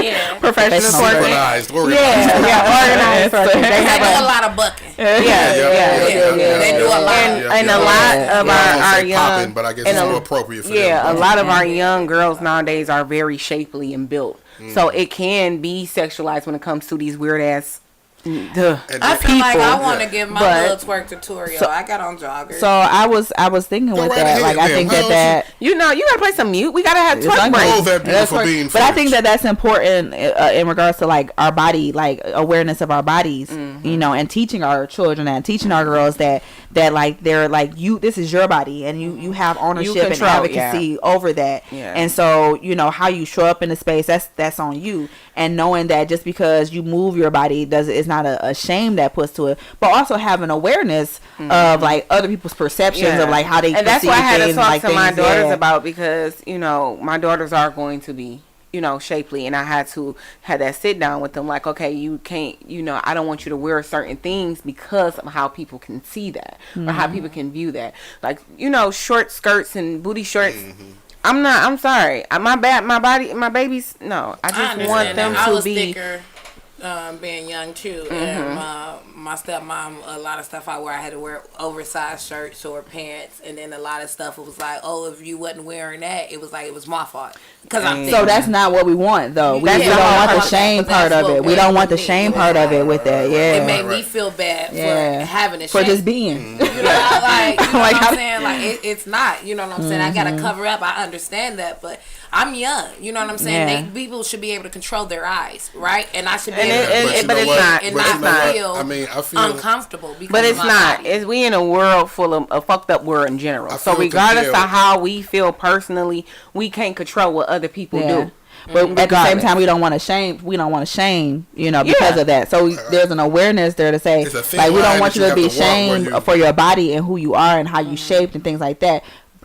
Yeah. Professional Professional twerking. Organized. Yeah, organized twerking. They They have do a a lot of bucking. yeah. They do a lot. And a lot of our young, popping, but I guess and it's a- more appropriate for yeah, them. a lot of our young girls nowadays are very shapely and built, so it can be sexualized when it comes to these weird ass. And I that- feel like I people, want to give my but- little twerk tutorial. I got on joggers. So I was thinking Go with right that. ahead Like I then. think Why that don't that. You know, you gotta play some mute. We gotta have It's twerk like- breaks. Oh, that beautiful That's being But I think French. that's important in regards to like our body, like awareness of our bodies, you know, and teaching our children and teaching our girls that like they're like you. This is your body, and you have ownership and control, advocacy over that. Yeah. And so you know how you show up in the space. That's on you. And knowing that just because you move your body it's not a shame that puts to it, but also having awareness of like other people's perceptions of like how they and that's what I had to things, talk like to my things, daughters yeah. about, because you know my daughters are going to be shapely, and I had to have that sit down with them like, okay, you can't, I don't want you to wear certain things because of how people can see that or how people can view that, like short skirts and booty shorts. I'm sorry, my babies, no, I I just understand want them that. I to was be thicker, being young too, and my stepmom, a lot of stuff I wear, I had to wear oversized shirts or pants, and then a lot of stuff it was like, oh, if you wasn't wearing that, it was like it was my fault because I'm thick. So that's not what we want, though. We That's don't not want the what I shame want, but part that's of it. what We don't want the made shame me part of it right, with that. right, Yeah. It made me feel bad for having a For shame. just being. You know, like, you know Like, what how- I'm saying? Like, it's not, you know what I'm saying? I got to cover up. I understand that, but I'm young. You know what I'm saying? Yeah. People should be able to control their eyes, right? And I should be And able to it- look but at it's it not. and But not you know what? feel I mean, I feel uncomfortable. Because But of it's my not. body. It's we in a world full of a fucked up world in general. I So feel regardless of compelled. how we feel personally, we can't control what other people Yeah. do. But at the same Regardless. time, we don't want to shame. We don't want to shame, because of that. So there's an awareness there to say, It's a thin like, we line don't want that you you to be have to walk where shamed you- for your body and who you are and how you shaped and things like that.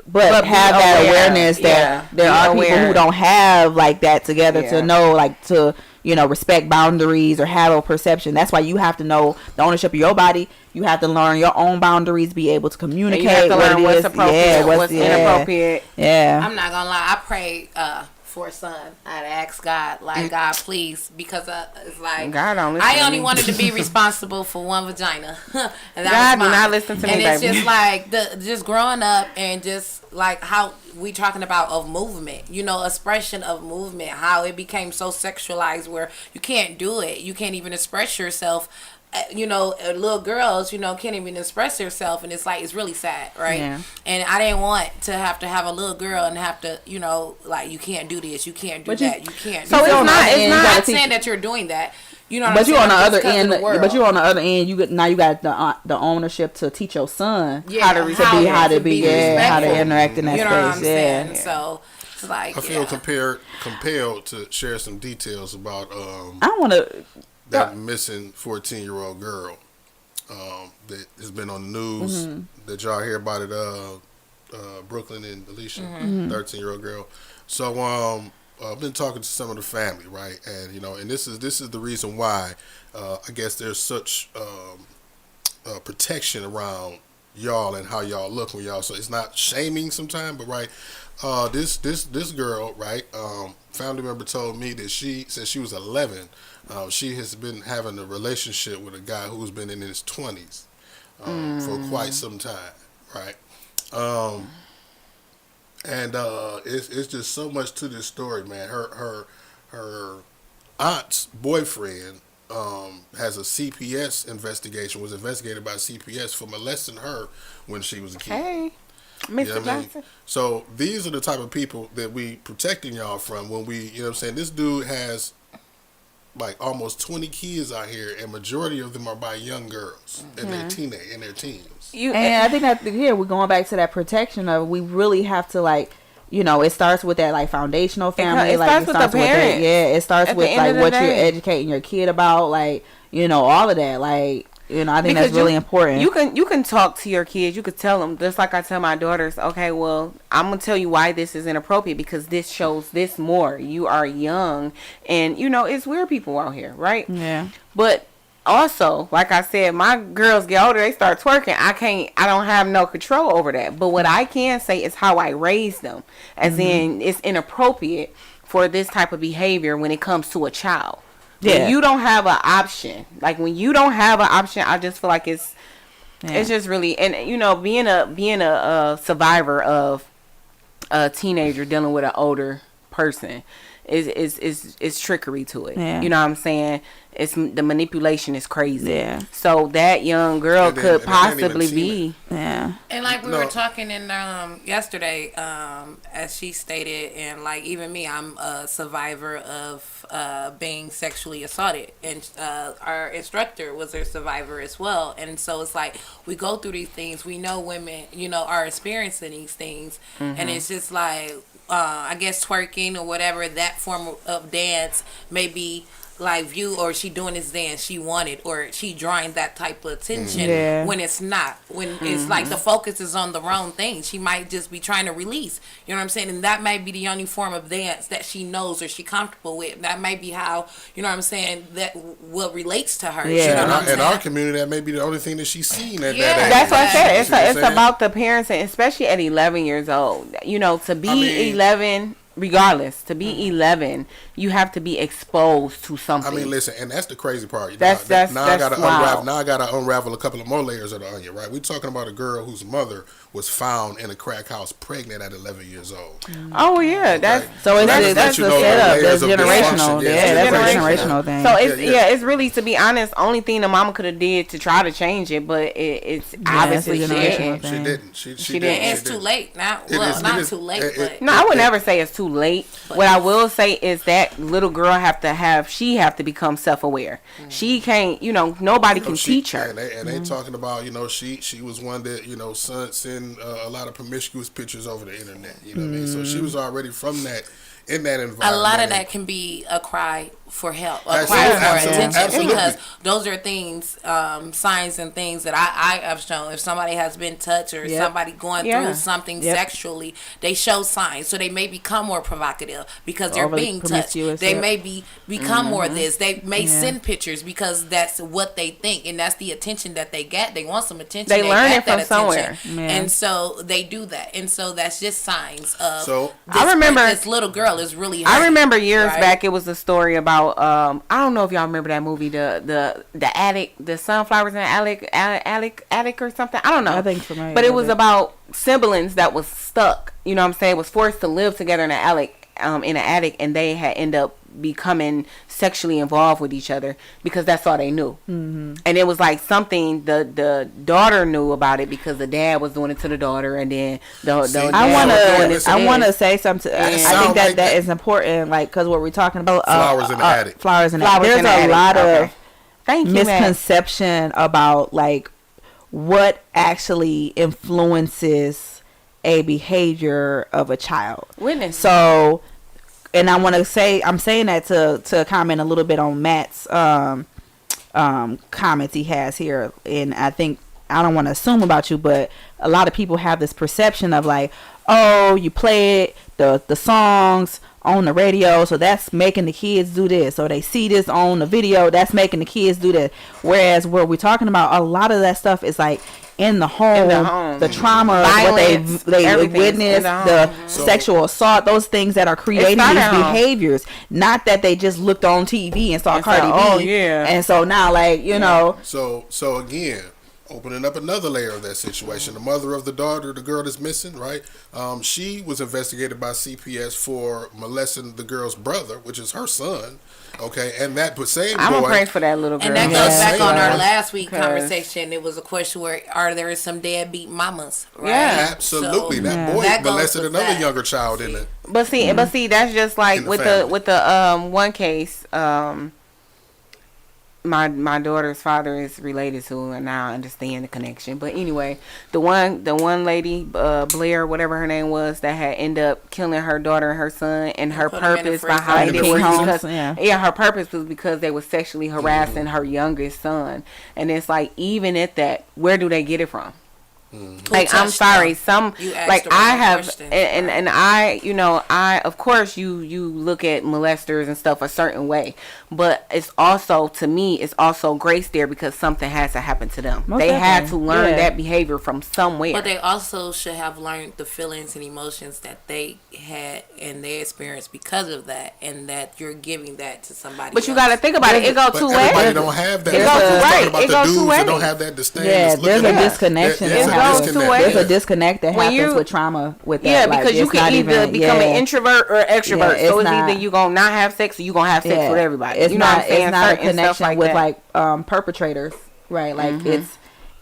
But be have that aware. awareness that Yeah. there Be are people aware. who don't have like that together Yeah. to know, like to respect boundaries or have a perception. That's why you have to know the ownership of your body. You have to learn your own boundaries, be able to And communicate. you have to what learn it what's is. appropriate, Yeah, what's inappropriate. Yeah. I'm not gonna lie. I prayed for a son. I'd ask God, like, God, please, because it's like God don't listen I to only me. wanted to be responsible for one vagina, and that God was do mine. not listen to me, And it's baby. just like just growing up and just like how we talking about of movement, expression of movement, how it became so sexualized where you can't do it, you can't even express yourself. Little girls, can't even express herself, and it's like it's really sad, right? Yeah. And I didn't want to have a little girl and have to, like you can't do this, you can't do But you- that, you can't. So do it's that. not- it's I'm not- not saying that you're doing that. You know what I'm But you saying? on the Just other 'cause of end. the world. But you on the other end. You got the ownership to teach your son Yeah, how to be how to respectful. interact in that You know what I'm space. saying? Yeah. So it's like I feel compelled to share some details about I don't want to. that missing 14-year-old girl that has been on the news. Did y'all hear about it? Brooklyn and Alicia, 13-year-old girl. So I've been talking to some of the family, right, and and this is the reason why I guess there's such protection around y'all and how y'all look when y'all. So it's not shaming sometimes, but right, this girl, right, family member told me that since she was 11, she has been having a relationship with a guy who's been in his 20s for quite some time, right. And it's just so much to this story, man. Her aunt's boyfriend has a CPS investigation. Was investigated by CPS for molesting her when she was a kid. Hey, Mr. You know what I mean? Johnson. So these are the type of people that we protecting y'all from when we, you know what I'm saying? This dude has like almost 20 kids out here, and majority of them are by young girls in their teens. And I think that here we're going back to that protection of we really have to like, it starts with that like foundational family. It starts with the parents. It starts with like what you're educating your kid about, like all of that. Like I think that's really important. You can talk to your kids. You could tell them, just like I tell my daughters. Okay, well, I'm gonna tell you why this is inappropriate because this shows this more. You are young, and it's weird people out here, right? Yeah. But also, like I said, my girls get older, they start twerking. I don't have no control over that. But what I can say is how I raised them. As in, it's inappropriate for this type of behavior when it comes to a child. Yeah. When you don't have an option. Like, when you don't have an option, I just feel like it's just really... And, being a survivor of a teenager dealing with an older person is trickery to it. Yeah. You know what I'm saying? The manipulation is crazy. Yeah. So that young girl could possibly be. Yeah. And like we were talking in yesterday, as she stated, and like even me, I'm a survivor of being sexually assaulted, and our instructor was a survivor as well. And so it's like we go through these things. We know women, are experiencing these things, and it's just like I guess twerking or whatever that form of dance may be. Like view or she doing this dance she wanted or she drawing that type of attention when it's not when it's like the focus is on the wrong thing. She might just be trying to release, you know what I'm saying, and that might be the only form of dance that she knows or she comfortable with. That might be how, you know what I'm saying, that what relates to her. In our community, that may be the only thing that she's seen at that age. That's what I said. It's about the parents, and especially at 11 years old, to be 11. Regardless, to be 11, you have to be exposed to something. I mean, listen, and that's the crazy part. Now I gotta unravel a couple of more layers of the onion, right? We're talking about a girl whose mother was found in a crack house pregnant at 11 years old. Oh yeah, that's the setup. That's generational. That's a generational thing. So it's really, to be honest, only thing the mama could have did to try to change it, but it's obviously she didn't. She didn't. It's too late now. Well, not too late, but no, I would never say it's too late. What I will say is that little girl have to become self-aware. She can't, nobody can teach her. And they talking about, she was one that, send a lot of promiscuous pictures over the internet. You know what I mean? So she was already from that, in that environment. A lot of that can be a cry for help, a cry for attention, because those are things, signs and things that I have shown. If somebody has been touched or somebody going through something sexually, they show signs. So they may become more provocative because they're being touched. They may become more of this. They may send pictures because that's what they think, and that's the attention that they get. They want some attention. They learn it from somewhere, and so they do that. And so that's just signs of. So I remember this little girl is really. I remember years back, it was a story about. I don't know if y'all remember that movie, the attic, the sunflowers in the attic or something. I don't know. I think familiar. But it was about siblings that was stuck. You know what I'm saying? Was forced to live together in an attic, and they had end up becoming sexually involved with each other because that's all they knew. And it was like something the daughter knew about it because the dad was doing it to the daughter, and then I want to say something. I think that is important, like, because what we're talking about flowers in the attic. Flowers in the attic. There's a lot of misconception about like what actually influences a behavior of a child. Witness. So, and I want to say, I'm saying that to comment a little bit on Matt's comments he has here, and I think, I don't want to assume about you, but a lot of people have this perception of like, oh, you play it the songs on the radio, so that's making the kids do this, or they see this on the video, that's making the kids do that. Whereas where we're talking about, a lot of that stuff is like in the home, the trauma, violence, what they witnessed, the sexual assault, those things that are creating these behaviors. Not that they just looked on TV and saw Cardi B, and so now, like, you know. So again, opening up another layer of that situation. The mother of the daughter, the girl that's missing, right? She was investigated by CPS for molesting the girl's brother, which is her son. Okay, and that same boy. I'm gonna pray for that little girl. And that goes back on our last week conversation. It was a question where are there some deadbeat mamas? Right? Yeah, absolutely. So, that boy molested another younger child in it. But see, that's just like with the one case. My daughter's father is related to, and now I understand the connection. But anyway, the one lady, Blair, whatever her name was, that had ended up killing her daughter and her son, and her purpose behind it was because her purpose was because they were sexually harassing her youngest son. And it's like, even at that, where do they get it from? Like, I'm sorry, like I have, and I, you know, of course you look at molesters and stuff a certain way, but it's also, to me, it's also grace there because something has to happen to them. They had to learn that behavior from somewhere. But they also should have learned the feelings and emotions that they had and they experienced because of that, and that you're giving that to somebody. But you got to think about it. It goes two ways. Everybody don't have that. It goes two ways. They don't have that disdain. Yeah, there's a disconnection. There's a disconnect that happens with trauma with that. Yeah, because you can either become an introvert or extrovert. So it's either you gonna not have sex or you gonna have sex with everybody. It's not a connection with like perpetrators, right? Like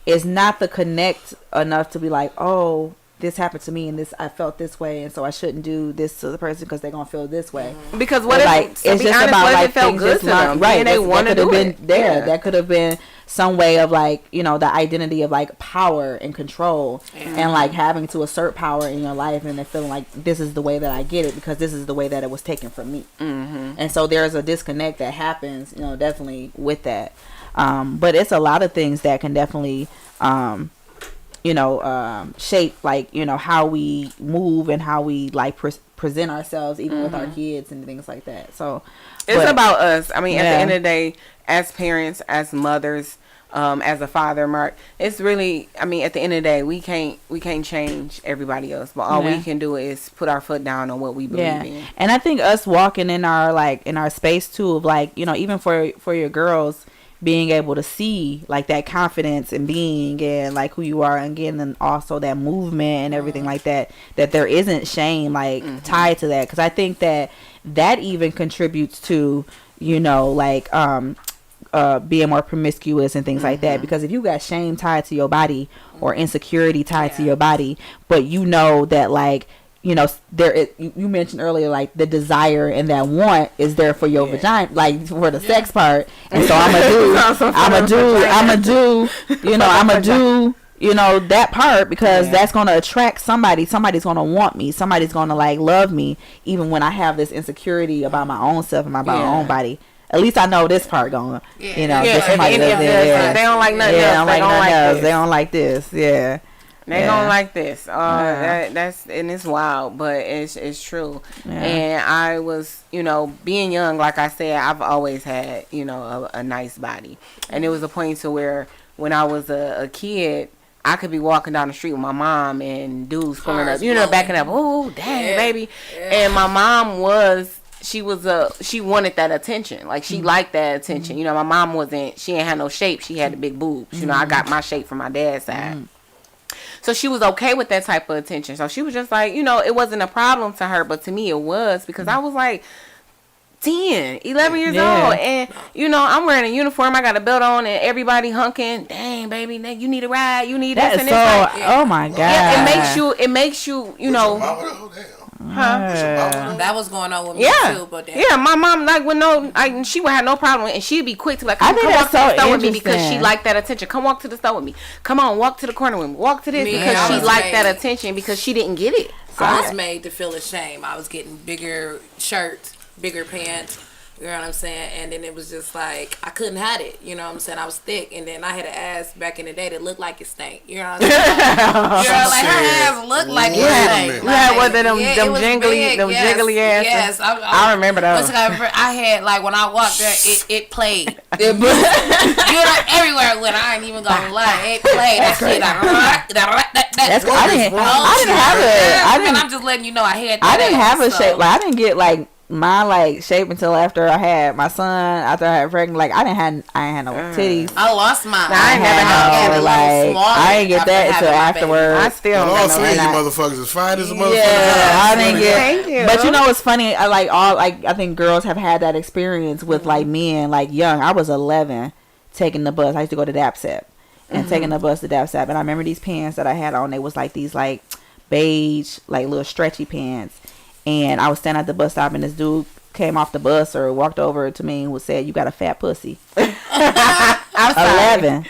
it's not the connect enough to be like, oh, this happened to me and this I felt this way, and so I shouldn't do this to the person because they're gonna feel this way. Because what if, like, it's just about like things just right? They want to do it. That could have been some way of like, you know, the identity of like power and control and like having to assert power in your life, and then feeling like this is the way that I get it because this is the way that it was taken from me. And so there's a disconnect that happens, you know, definitely with that. But it's a lot of things that can definitely shape, like, you know, how we move and how we like present ourselves even with our kids and things like that. So it's about us. I mean, at the end of the day, as parents, as mothers, as a father, Mark, it's really, I mean, at the end of the day, we can't change everybody else, but all we can do is put our foot down on what we believe in. And I think us walking in our space too, of like, you know, even for your girls, being able to see like that confidence in being and like who you are, and again, and also that movement and everything like that there isn't shame like tied to that, because I think that even contributes to, you know, like being more promiscuous and things like that, because if you got shame tied to your body or insecurity tied to your body, but you know that, like, you know, you mentioned earlier, like the desire and that want is there for your vagina, like for the sex part, and so I'm gonna do, you know, that part, because that's gonna attract somebody's gonna want me, somebody's gonna like love me, even when I have this insecurity about my own self and my own body. At least I know this part going, you know, somebody they don't like nothing else. They don't like this. Yeah. They don't like this. That's, and it's wild, but it's true. And I was, you know, being young, like I said, I've always had, you know, a nice body. And it was a point to where when I was a kid, I could be walking down the street with my mom and dudes pulling up, you know, backing up. Oh, dang, baby. And my mom she wanted that attention. Like, she liked that attention. You know, my mom she ain't had no shape. She had the big boobs. You know, I got my shape from my dad's side. So she was okay with that type of attention. So she was just like, you know, it wasn't a problem to her, but to me it was, because I was like 10, 11 years old, and, you know, I'm wearing a uniform, I got a belt on, and everybody hunking. Dang, baby, you need a ride, you need this and this. Oh my God. Yeah, it makes you, you know. That was going on with me too, but my mom, like, she would have no problem, and she'd be quick to, like, come walk to the store with me, because she liked that attention. Come walk to the store with me. Come on, walk to the corner with me. Walk to this, because she liked that attention, because she didn't get it. I was made to feel ashamed. I was getting bigger shirts, bigger pants, You know what I'm saying? And then it was just like, I couldn't hide it. You know what I'm saying? I was thick. And then I had an ass back in the day that looked like it stank. You know what I'm saying? Like her ass looked like it stank. You had one of them jiggly asses. Yes. I remember those. I had, like, when I walked there, it played. You know, everywhere when I ain't even gonna lie. It played. That shit. That's I didn't have it. I'm just letting you know I had that. I didn't have a shape. Like, I didn't get, like, my like shape until after I had my son. After I had pregnant, like I ain't had no titties. I lost mine. I ain't never like I didn't get that until afterwards. I still all three of you motherfuckers as fine as a motherfucker. Yeah, I didn't get. Thank you. But you know what's funny? I think girls have had that experience with like men, like young. I was 11, taking the bus. I used to go to DAPSEP and taking the bus to DAPSEP, and I remember these pants that I had on. They was like these like beige, like little stretchy pants. And I was standing at the bus stop, and this dude came off the bus or walked over to me and said, "You got a fat pussy." 11.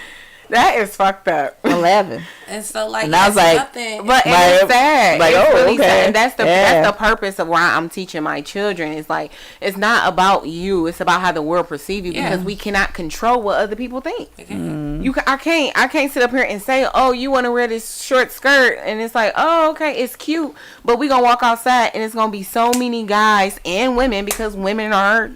That is fucked up. 11. And so, like, and I was like, nothing. But it's sad. Like, it's really okay. sad. That's the purpose of why I'm teaching my children. It's like, it's not about you. It's about how the world perceives you, because we cannot control what other people think. I can't sit up here and say, oh, you want to wear this short skirt, and it's like, oh, okay, it's cute, but we gonna walk outside and it's gonna be so many guys and women, because women are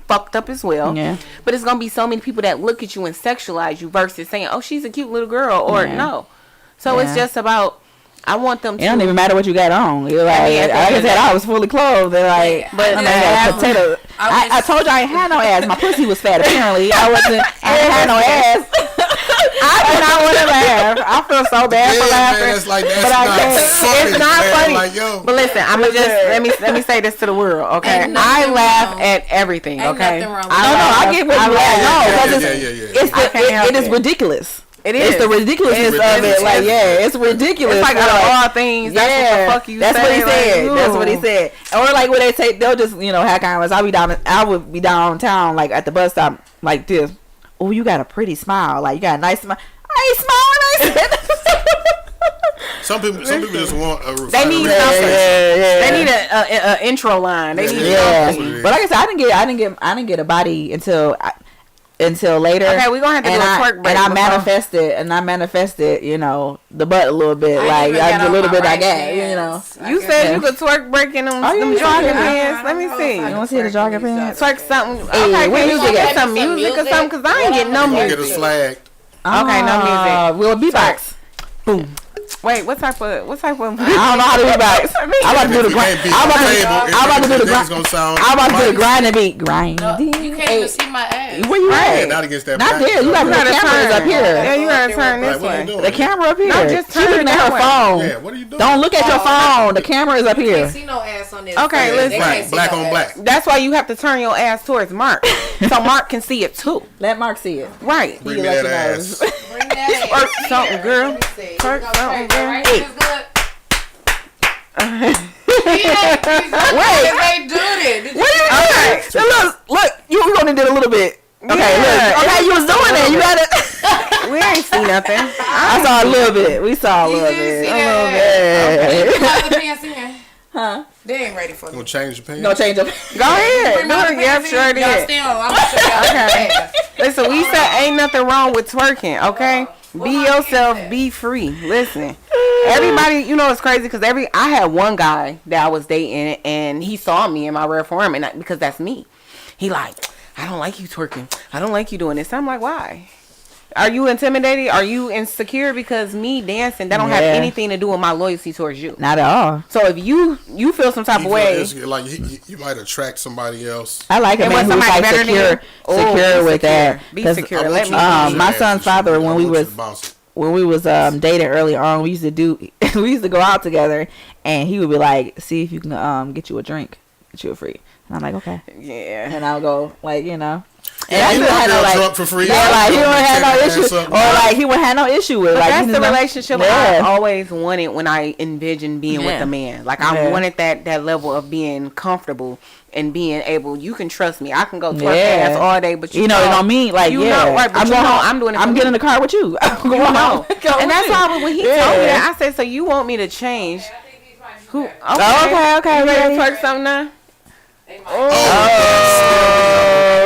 fucked up as well. Yeah. But it's gonna be so many people that look at you and sexualize you versus saying, oh, she's a cute little girl, or no. So it's just about, I want them to. It don't even matter what you got on. You're like, like I said, I was fully clothed. They're like, but I mean, potato. I told you I ain't had no ass. My pussy was fat. Apparently, I ain't had no ass. I did not want to laugh. I feel so bad for laughing. Man, like, but I can't. It's not funny. Like, yo. But listen, I'm gonna just let me say this to the world, okay? I laugh at everything, okay? I get what you laugh. No, because it is ridiculous. It is. It's the ridiculousness of it. Like, it's ridiculous. It's like out of all things, that's what the fuck you said. That's what he said. Like, that's what he said. Or like when they say, they'll just, have comments. I would be downtown, like at the bus stop, like this. Oh, you got a pretty smile. Like, you got a nice smile. I ain't smiling. I said. Some people just want a they need something. They need a intro line. They need something. But like I said, I didn't get a body until later. Okay, we're gonna have to do a twerk break. And I manifested, the butt a little bit. I a little bit I got, You said you could twerk break in them jogging pants. Let me see. You want to see the jogging pants? Twerk something. Okay, can you get some music or something? Because I ain't getting no music. Get us flagged. Okay, no music. We'll beatbox. Boom. Wait, what type of? I don't know how to beatbox. I'm about to do the grind. I'm about to do the grind and beat. Grind. You can't even see my ass. Where you at? Not against that. Not there. You got the cameras up here. Yeah, you gotta turn this way. The camera up here. No, just turn looking at her phone. Yeah, what are you doing? Don't look at your phone. The camera is up You here. can't see no ass on this. Okay, listen. Black on black. That's why you have to turn your ass towards Mark, so Mark can see it too. Let Mark see it. Right. Bring me that ass. Bring that ass. Twerk something, girl. Twerk something, girl. Wait. They do it. Okay. So look. You only did a little bit. Okay, look. Okay, you was doing it. You got it. We ain't see nothing. I saw a little bit. We saw a little bit. Huh? They ain't ready for me. Gonna change your pants? No change up. Go ahead. Do it. Yep, sure did. Y'all still. I'm gonna show y'all. Okay. Listen, we said ain't nothing wrong with twerking, okay? Be yourself, be free. Listen, everybody, it's crazy because I had one guy that I was dating, and he saw me in my rare form, and because that's me. He like, I don't like you twerking. I don't like you doing this. I'm like, why? Are you intimidated? Are you insecure? Because me dancing, that don't have anything to do with my loyalty towards you. Not at all. So if you feel some type of way, like you might attract somebody else. I like a man who's like secure with that. Be secure. Let me. My son's father, when we was dating early on, we used to go out together, and he would be like, see if you can get you a drink, get you a free. And I'm like, okay. Yeah. And I'll go and he would have drunk for free. Yeah, like he wouldn't have no issue, or like he wouldn't have no issue with. But like that's the relationship I always wanted when I envisioned being with a man. Like I wanted that level of being comfortable and being able. You can trust me. I can go twerk ass all day, but you know it don't mean like right, but I'm doing it. I'm getting in the car with you. And that's why when he told me that, I said, so you want me to change? Who? Okay. You ready to twerk something now? Oh,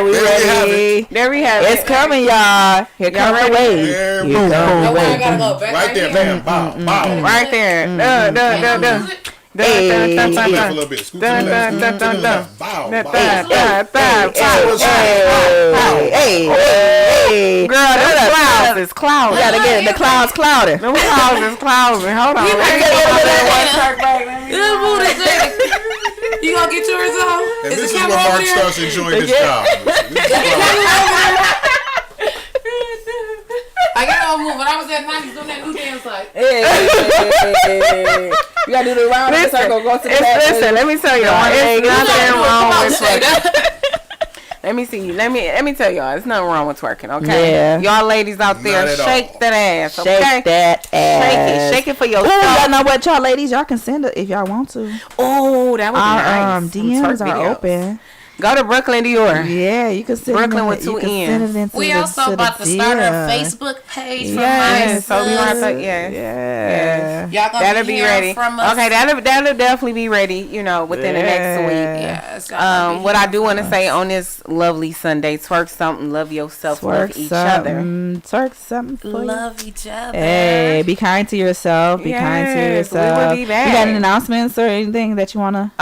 we There we have ready. There we have It's coming, y'all. Here comes the wave. There we Here go. comes the No, I wave. gotta go back Right there, here. man. Bow, bow. right there. Scoot to the left a little bit. Scoot to the left. Scoot to the left. Bow, bow. Hey. Girl, them clouds is cloudy. We gotta get the clouds clouded. Them clouds is cloudy. Hold on. You gonna get yours on? And this is the when camera Mark over there? starts enjoying this job. I got on move. When I was at 90s doing that new dance like. Hey. You gotta do the round in the circle. Go to the back. Listen, let me tell y'all. It's nothing wrong with twerking. Let me see. Let me tell y'all. It's nothing wrong with twerking, okay? Yeah. Y'all ladies out there, Not at shake all. that ass, okay? Shake that ass. Shake it for Ooh, yourself. y'all know what, y'all ladies? Y'all can send it if y'all want to. Oh, that would be Our nice. Some DMs twerk are videos. open. Go to Brooklyn Dior. Yeah, you can send Brooklyn it with two you can N's. send it into We the, also to about the to start a DM. Facebook page for Yes, so we my want sis. to yes. Yeah. Y'all gonna That'll be be hearing ready. from us. Okay, that'll definitely be ready, you know, within the next week. Yes, y'all gonna be What I hearing do from want to us. say on this lovely Sunday, twerk something, love yourself, love each other. Twerk something for you. Love each other. Hey, be kind to yourself. Be kind to Yes, we will yourself. be You back. got any announcements or anything that you wanna?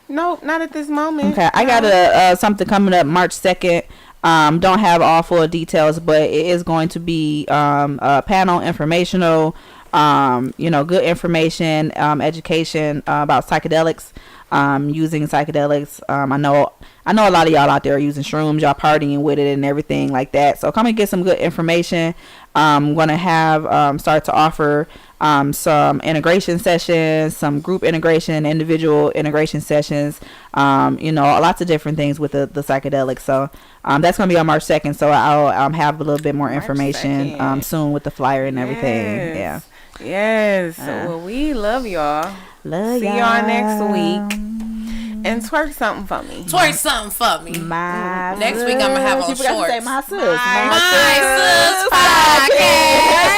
No, not at this moment. Okay, I got something coming up March 2nd. Don't have all full details, but it is going to be a panel informational. Good information, education about psychedelics. Using psychedelics. I know a lot of y'all out there are using shrooms. Y'all partying with it and everything like that. So come and get some good information. I'm gonna have start to offer some integration sessions, some group integration, individual integration sessions. Lots of different things with the psychedelics. So that's gonna be on March 2nd. So I'll have a little bit more March information 2nd. soon with the flyer and everything. Yeah. Yes. Well, we love y'all. Love See y'all next week. And twerk something for me. Twerk something for me. My Next week I'm gonna have on sis. You forgot to say shorts. my sis. My sis podcast.